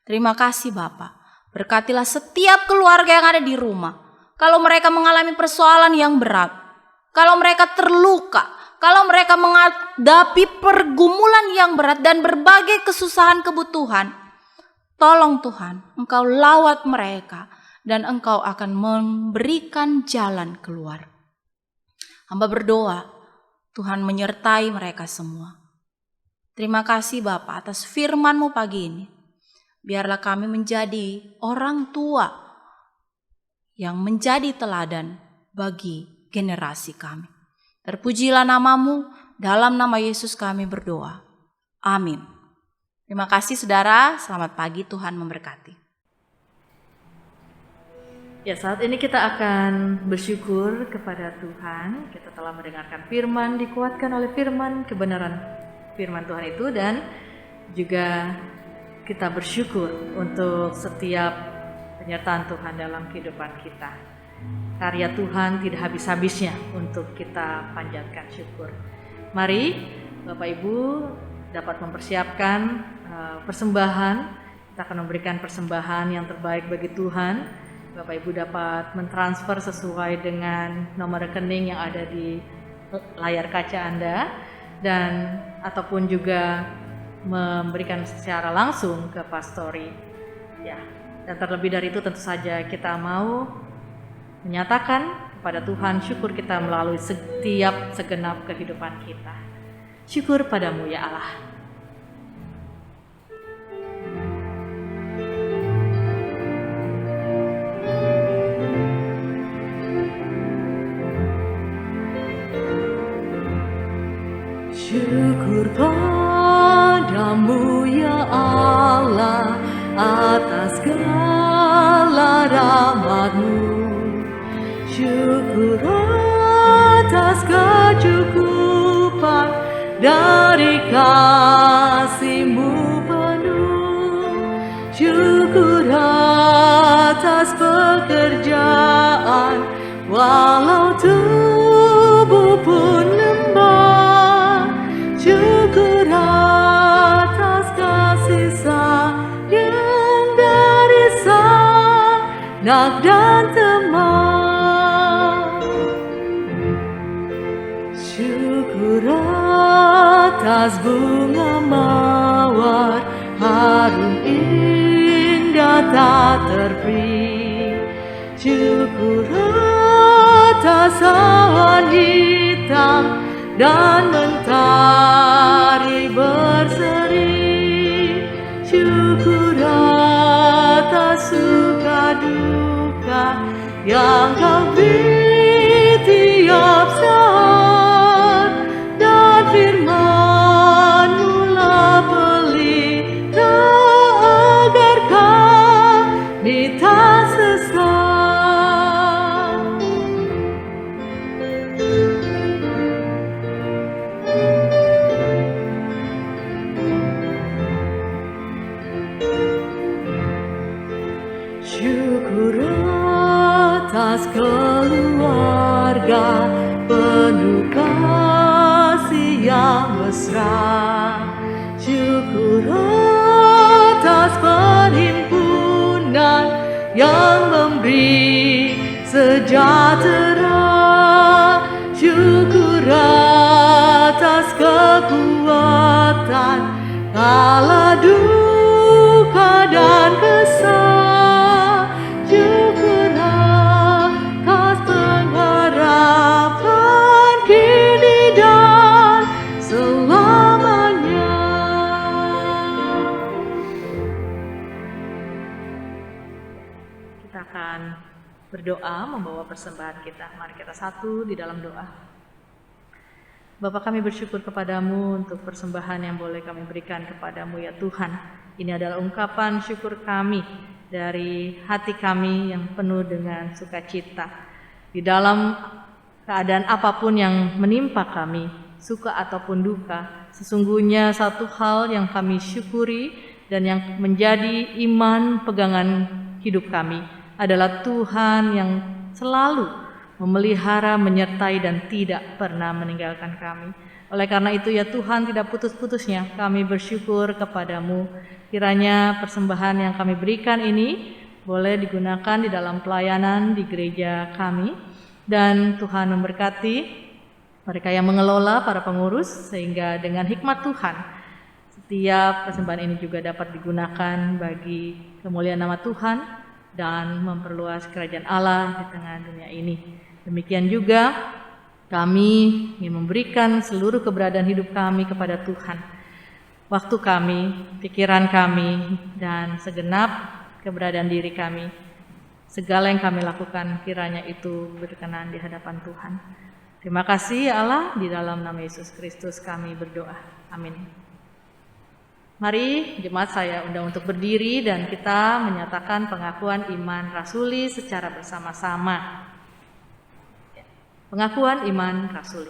Terima kasih Bapa, berkatilah setiap keluarga yang ada di rumah. Kalau mereka mengalami persoalan yang berat, kalau mereka terluka, kalau mereka menghadapi pergumulan yang berat dan berbagai kesusahan kebutuhan, tolong Tuhan, Engkau lawat mereka dan Engkau akan memberikan jalan keluar. Hamba berdoa, Tuhan menyertai mereka semua. Terima kasih Bapa atas firman-Mu pagi ini. Biarlah kami menjadi orang tua yang menjadi teladan bagi generasi kami. Terpujilah nama-Mu, dalam nama Yesus kami berdoa. Amin. Terima kasih saudara, selamat pagi, Tuhan memberkati. Ya, saat ini kita akan bersyukur kepada Tuhan. Kita telah mendengarkan firman, dikuatkan oleh firman, kebenaran firman Tuhan itu, dan juga kita bersyukur untuk setiap penyertaan Tuhan dalam kehidupan kita. Karya Tuhan tidak habis-habisnya untuk kita panjatkan syukur. Mari Bapak Ibu dapat mempersiapkan persembahan. Kita akan memberikan persembahan yang terbaik bagi Tuhan. Bapak Ibu dapat mentransfer sesuai dengan nomor rekening yang ada di layar kaca Anda, dan ataupun juga memberikan secara langsung ke pastori. Ya, dan terlebih dari itu tentu saja kita mau menyatakan kepada Tuhan syukur kita melalui setiap segenap kehidupan kita. Syukur padamu ya Allah. Syukur padamu ya Allah atas segala rahmat-Mu. Syukur atas kecukupan dari kasih-Mu penuh. Syukur atas pekerjaan walau tubuh pun lemah. Syukur atas kasih sayang dari sanak dan teman. Syukur atas bunga mawar harum indah tak terperi. Syukur atas awan hitam dan mentari berseri. Syukur atas suka duka yang Kau beri tiap saat, dan firman-Mu lah pelita agar kami tak sesat. Syukur atas keluarga penuh kasih yang mesra. Syukur atas perhimpunan yang memberi sejahtera. Syukur atas kekuatan kala duka dan kesal. Syukur atas pengharapan kini dan selamanya. Kita akan berdoa membawa persembahan kita. Mari kita satu di dalam doa. Bapa, kami bersyukur kepadamu untuk persembahan yang boleh kami berikan kepadamu ya Tuhan. Ini adalah ungkapan syukur kami dari hati kami yang penuh dengan sukacita. Di dalam keadaan apapun yang menimpa kami, suka ataupun duka, sesungguhnya satu hal yang kami syukuri dan yang menjadi iman pegangan hidup kami adalah Tuhan yang selalu memelihara, menyertai dan tidak pernah meninggalkan kami. Oleh karena itu ya Tuhan, tidak putus-putusnya kami bersyukur kepadamu. Kiranya persembahan yang kami berikan ini boleh digunakan di dalam pelayanan di gereja kami. Dan Tuhan memberkati mereka yang mengelola, para pengurus, sehingga dengan hikmat Tuhan setiap persembahan ini juga dapat digunakan bagi kemuliaan nama Tuhan dan memperluas kerajaan Allah di tengah dunia ini. Demikian juga kami ingin memberikan seluruh keberadaan hidup kami kepada Tuhan. Waktu kami, pikiran kami, dan segenap keberadaan diri kami. Segala yang kami lakukan kiranya itu berkenan di hadapan Tuhan. Terima kasih ya Allah, di dalam nama Yesus Kristus kami berdoa. Amin. Mari jemaat saya undang untuk berdiri dan kita menyatakan pengakuan iman rasuli secara bersama-sama. Pengakuan iman rasuli.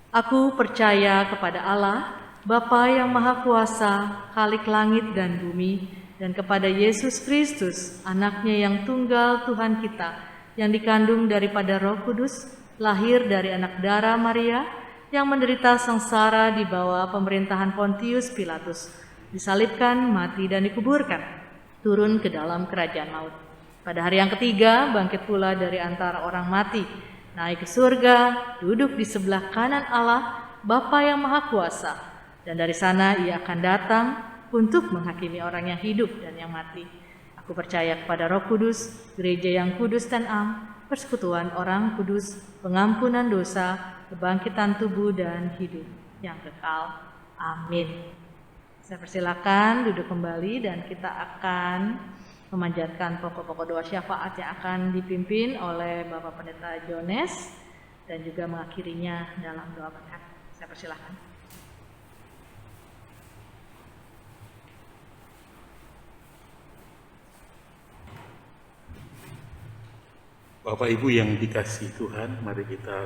Aku percaya kepada Allah, Bapa yang Maha Kuasa, Khalik langit dan bumi, dan kepada Yesus Kristus, anaknya yang tunggal Tuhan kita, yang dikandung daripada Roh Kudus, lahir dari anak darah Maria, yang menderita sengsara di bawah pemerintahan Pontius Pilatus, disalibkan, mati dan dikuburkan, turun ke dalam kerajaan maut. Pada hari yang ketiga, bangkit pula dari antara orang mati, naik ke surga, duduk di sebelah kanan Allah, Bapa yang Maha Kuasa, dan dari sana ia akan datang untuk menghakimi orang yang hidup dan yang mati. Aku percaya kepada Roh Kudus, gereja yang kudus dan am, persekutuan orang kudus, pengampunan dosa, kebangkitan tubuh dan hidup yang kekal. Amin. Saya persilakan duduk kembali dan kita akan memanjatkan pokok-pokok doa syafaat yang akan dipimpin oleh Bapak Pendeta Jones dan juga mengakhirinya dalam doa berkat. Saya persilakan. Bapak Ibu yang dikasihi Tuhan, mari kita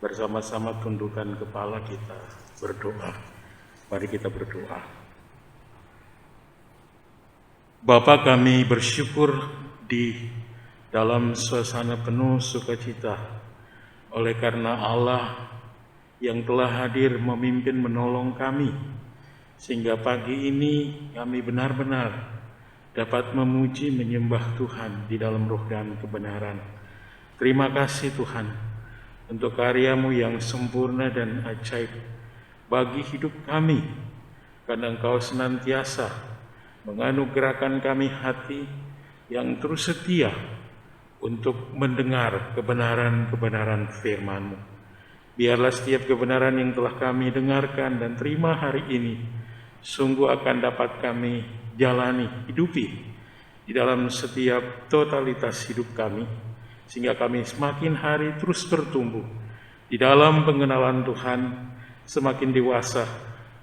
bersama-sama tundukkan kepala kita berdoa. Mari kita berdoa. Bapa, kami bersyukur di dalam suasana penuh sukacita oleh karena Allah yang telah hadir memimpin menolong kami, sehingga pagi ini kami benar-benar dapat memuji menyembah Tuhan di dalam roh dan kebenaran. Terima kasih Tuhan untuk karya-Mu yang sempurna dan ajaib bagi hidup kami, karena Engkau senantiasa menganugerahkan kami hati yang terus setia untuk mendengar kebenaran-kebenaran firman-Mu. Biarlah setiap kebenaran yang telah kami dengarkan dan terima hari ini sungguh akan dapat kami jalani, hidupi di dalam setiap totalitas hidup kami, sehingga kami semakin hari terus bertumbuh di dalam pengenalan Tuhan, semakin dewasa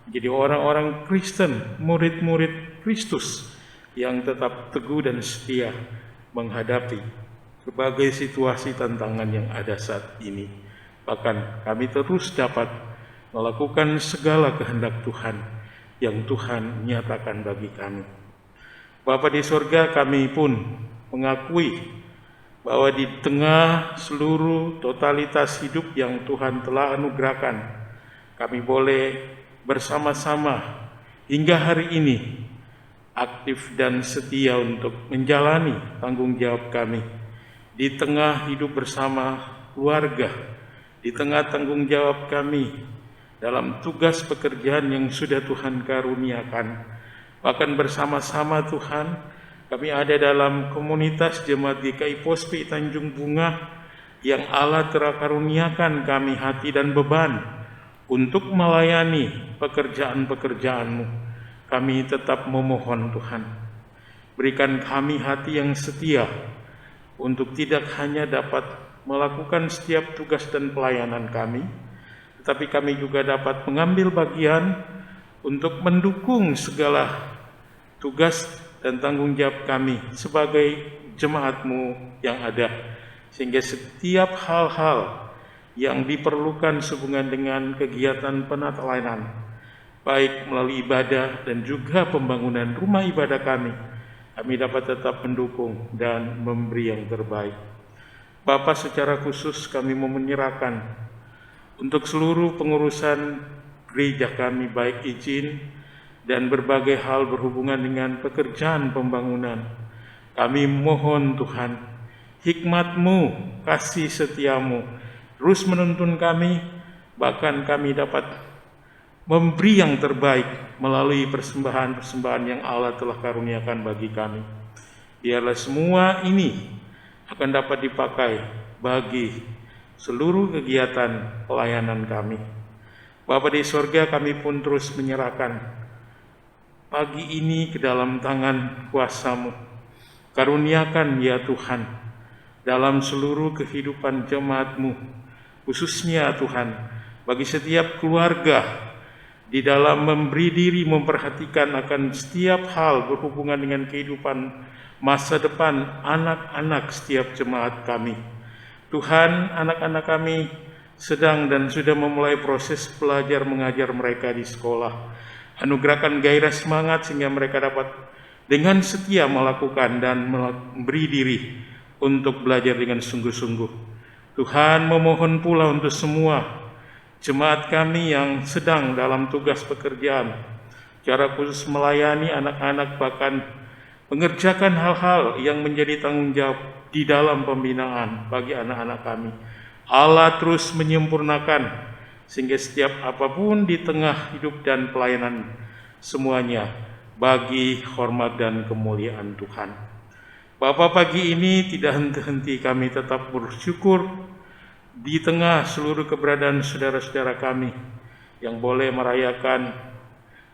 jadi orang-orang Kristen, murid-murid Kristus yang tetap teguh dan setia menghadapi berbagai situasi tantangan yang ada saat ini. Bahkan kami terus dapat melakukan segala kehendak Tuhan yang Tuhan nyatakan bagi kami. Bapa di surga, kami pun mengakui bahwa di tengah seluruh totalitas hidup yang Tuhan telah anugerahkan, kami boleh bersama-sama hingga hari ini aktif dan setia untuk menjalani tanggung jawab kami di tengah hidup bersama keluarga, di tengah tanggung jawab kami dalam tugas pekerjaan yang sudah Tuhan karuniakan. Bahkan bersama-sama Tuhan, kami ada dalam komunitas Jemaat GKI Pospi Tanjung Bunga yang Allah telah karuniakan kami hati dan beban untuk melayani pekerjaan-pekerjaan-Mu. Kami tetap memohon Tuhan, berikan kami hati yang setia untuk tidak hanya dapat melakukan setiap tugas dan pelayanan kami, tetapi kami juga dapat mengambil bagian untuk mendukung segala tugas dan tanggung jawab kami sebagai jemaat-Mu yang ada, sehingga setiap hal-hal yang diperlukan sehubungan dengan kegiatan penata layanan, baik melalui ibadah dan juga pembangunan rumah ibadah kami dapat tetap mendukung dan memberi yang terbaik. Bapa, secara khusus kami mau menyerahkan untuk seluruh pengurusan gereja kami, baik izin dan berbagai hal berhubungan dengan pekerjaan pembangunan. Kami mohon Tuhan, hikmat-Mu, kasih setia-Mu terus menuntun kami, bahkan kami dapat memberi yang terbaik melalui persembahan-persembahan yang Allah telah karuniakan bagi kami. Biarlah semua ini akan dapat dipakai bagi seluruh kegiatan pelayanan kami. Bapa di sorga, kami pun terus menyerahkan pagi ini ke dalam tangan kuasa-Mu. Karuniakan ya Tuhan dalam seluruh kehidupan jemaat-Mu, khususnya Tuhan bagi setiap keluarga, di dalam memberi diri memperhatikan akan setiap hal berhubungan dengan kehidupan masa depan anak-anak setiap jemaat kami. Tuhan, anak-anak kami sedang dan sudah memulai proses belajar mengajar mereka di sekolah. Anugerahkan gairah semangat sehingga mereka dapat dengan setia melakukan dan memberi diri untuk belajar dengan sungguh-sungguh. Tuhan, memohon pula untuk semua jemaat kami yang sedang dalam tugas pekerjaan, secara khusus melayani anak-anak, bahkan mengerjakan hal-hal yang menjadi tanggung jawab di dalam pembinaan bagi anak-anak kami. Allah terus menyempurnakan sehingga setiap apapun di tengah hidup dan pelayanan semuanya bagi hormat dan kemuliaan Tuhan. Bapa, pagi ini tidak henti-henti kami tetap bersyukur di tengah seluruh keberadaan saudara-saudara kami yang boleh merayakan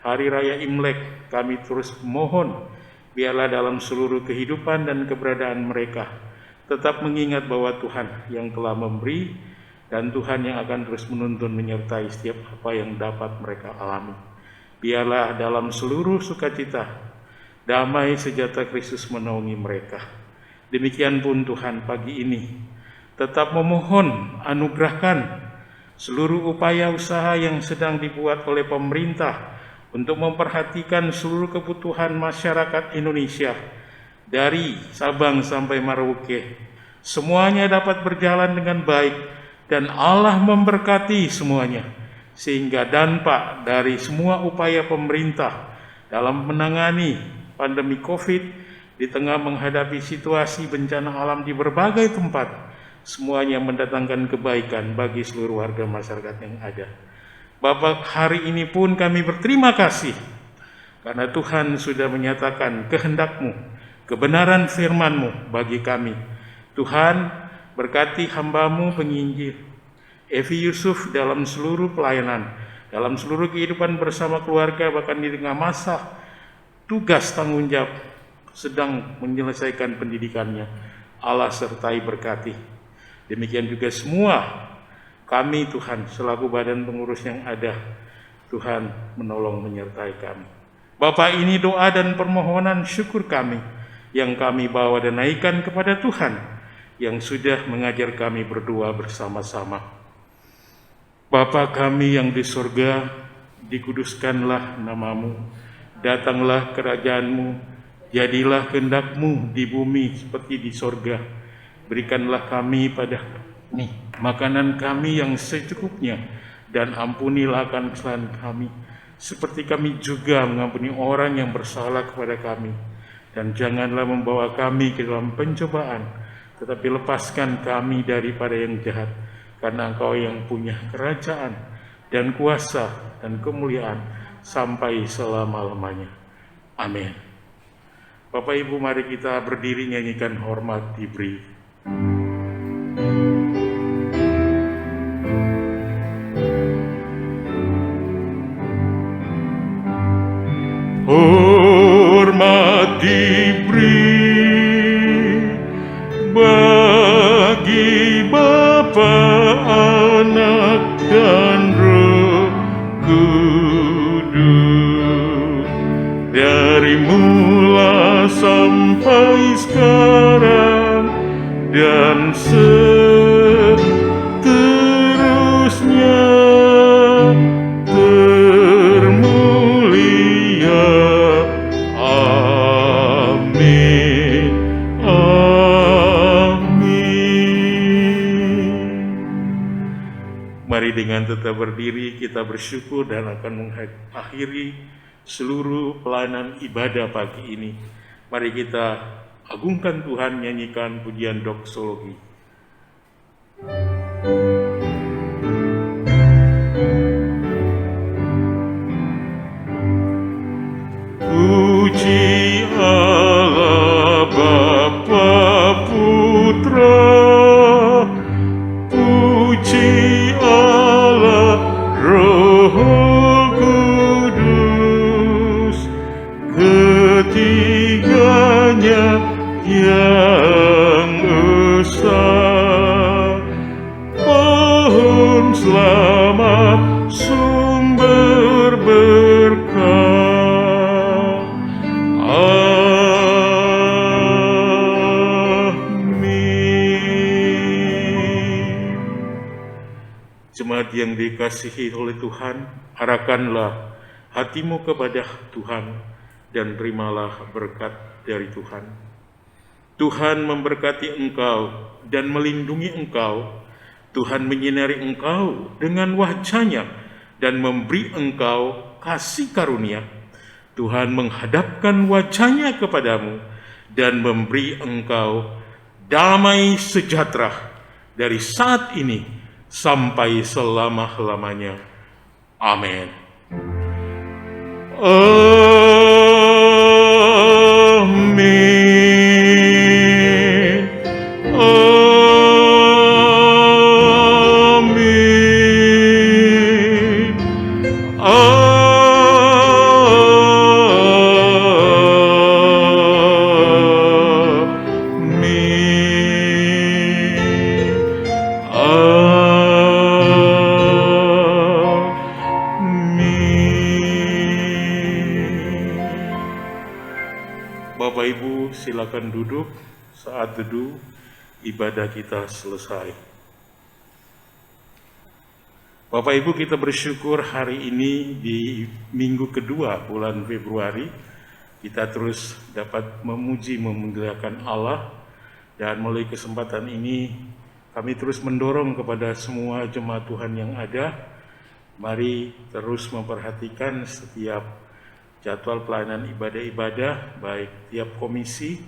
Hari Raya Imlek. Kami terus mohon biarlah dalam seluruh kehidupan dan keberadaan mereka tetap mengingat bahwa Tuhan yang telah memberi dan Tuhan yang akan terus menuntun menyertai setiap apa yang dapat mereka alami. Biarlah dalam seluruh sukacita, damai sejahtera Kristus menaungi mereka. Demikian pun Tuhan pagi ini tetap memohon anugerahkan seluruh upaya usaha yang sedang dibuat oleh pemerintah untuk memperhatikan seluruh kebutuhan masyarakat Indonesia dari Sabang sampai Merauke. Semuanya dapat berjalan dengan baik dan Allah memberkati semuanya, sehingga dampak dari semua upaya pemerintah dalam menangani pandemi COVID di tengah menghadapi situasi bencana alam di berbagai tempat, semuanya mendatangkan kebaikan bagi seluruh warga masyarakat yang ada. Bapak, hari ini pun kami berterima kasih karena Tuhan sudah menyatakan kehendak-Mu, kebenaran firman-Mu bagi kami. Tuhan, berkati hamba-Mu penginjil Evi Yusuf dalam seluruh pelayanan, dalam seluruh kehidupan bersama keluarga, bahkan di tengah masa tugas tanggung jawab sedang menyelesaikan pendidikannya. Allah sertai berkati. Demikian juga semua kami Tuhan selaku badan pengurus yang ada, Tuhan menolong menyertai kami. Bapak, ini doa dan permohonan syukur kami yang kami bawa dan naikkan kepada Tuhan yang sudah mengajar kami berdoa bersama-sama. Bapa kami yang di surga, dikuduskanlah nama-Mu, datanglah kerajaan-Mu, jadilah kehendak-Mu di bumi seperti di surga. Berikanlah kami pada kami makanan kami yang secukupnya, dan ampunilah akan kesalahan kami, seperti kami juga mengampuni orang yang bersalah kepada kami. Dan janganlah membawa kami ke dalam pencobaan, tetapi lepaskan kami daripada yang jahat, karena Engkau yang punya kerajaan dan kuasa dan kemuliaan sampai selama-lamanya. Amin. Bapak Ibu, mari kita berdiri nyanyikan Hormat Diberi. Hormat diberi bagi Bapa, Anak, dan Roh Kudus, dari mulai sampai sekarang dan seterusnya. Termulia, amin, amin. Mari dengan tetap berdiri kita bersyukur dan akan mengakhiri seluruh pelayanan ibadah pagi ini. Mari kita agungkan Tuhan, nyanyikan pujian doksologi. Puji Allah Bapa Putra, puji Allah Roh Kudus, ketiganya yang esa. Pohon selamat, sumber berkah. Amin. Jemaat yang dikasihi oleh Tuhan, arahkanlah hatimu kepada Tuhan dan terimalah berkat dari Tuhan. Tuhan memberkati engkau dan melindungi engkau. Tuhan menyinari engkau dengan wajah-Nya dan memberi engkau kasih karunia. Tuhan menghadapkan wajah-Nya kepadamu dan memberi engkau damai sejahtera dari saat ini sampai selama-lamanya. Amin. Amin. Amin. Bapak Ibu silakan duduk. Saat teduh ibadah kita selesai. Bapak Ibu, kita bersyukur hari ini di minggu kedua bulan Februari kita terus dapat memuji memuliakan Allah, dan melalui kesempatan ini kami terus mendorong kepada semua jemaat Tuhan yang ada, mari terus memperhatikan setiap jadwal pelayanan ibadah-ibadah, baik tiap komisi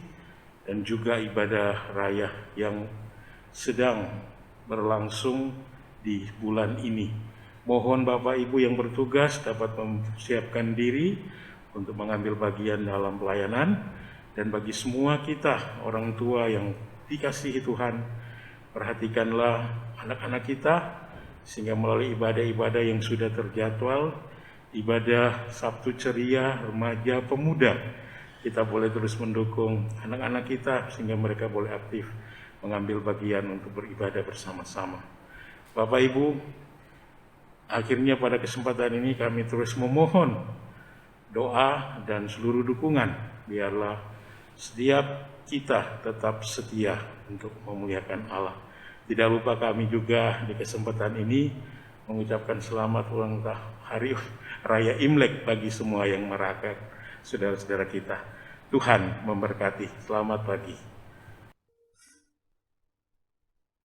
dan juga ibadah raya yang sedang berlangsung di bulan ini. Mohon Bapak Ibu yang bertugas dapat mempersiapkan diri untuk mengambil bagian dalam pelayanan. Dan bagi semua kita, orang tua yang dikasihi Tuhan, perhatikanlah anak-anak kita, sehingga melalui ibadah-ibadah yang sudah terjadwal, ibadah Sabtu Ceria, remaja, pemuda, kita boleh terus mendukung anak-anak kita sehingga mereka boleh aktif mengambil bagian untuk beribadah bersama-sama. Bapak Ibu, akhirnya pada kesempatan ini kami terus memohon doa dan seluruh dukungan, biarlah setiap kita tetap setia untuk memuliakan Allah. Tidak lupa kami juga di kesempatan ini mengucapkan selamat ulang tahun Hari Raya Imlek bagi semua yang merayakan saudara-saudara kita. Tuhan memberkati. Selamat pagi.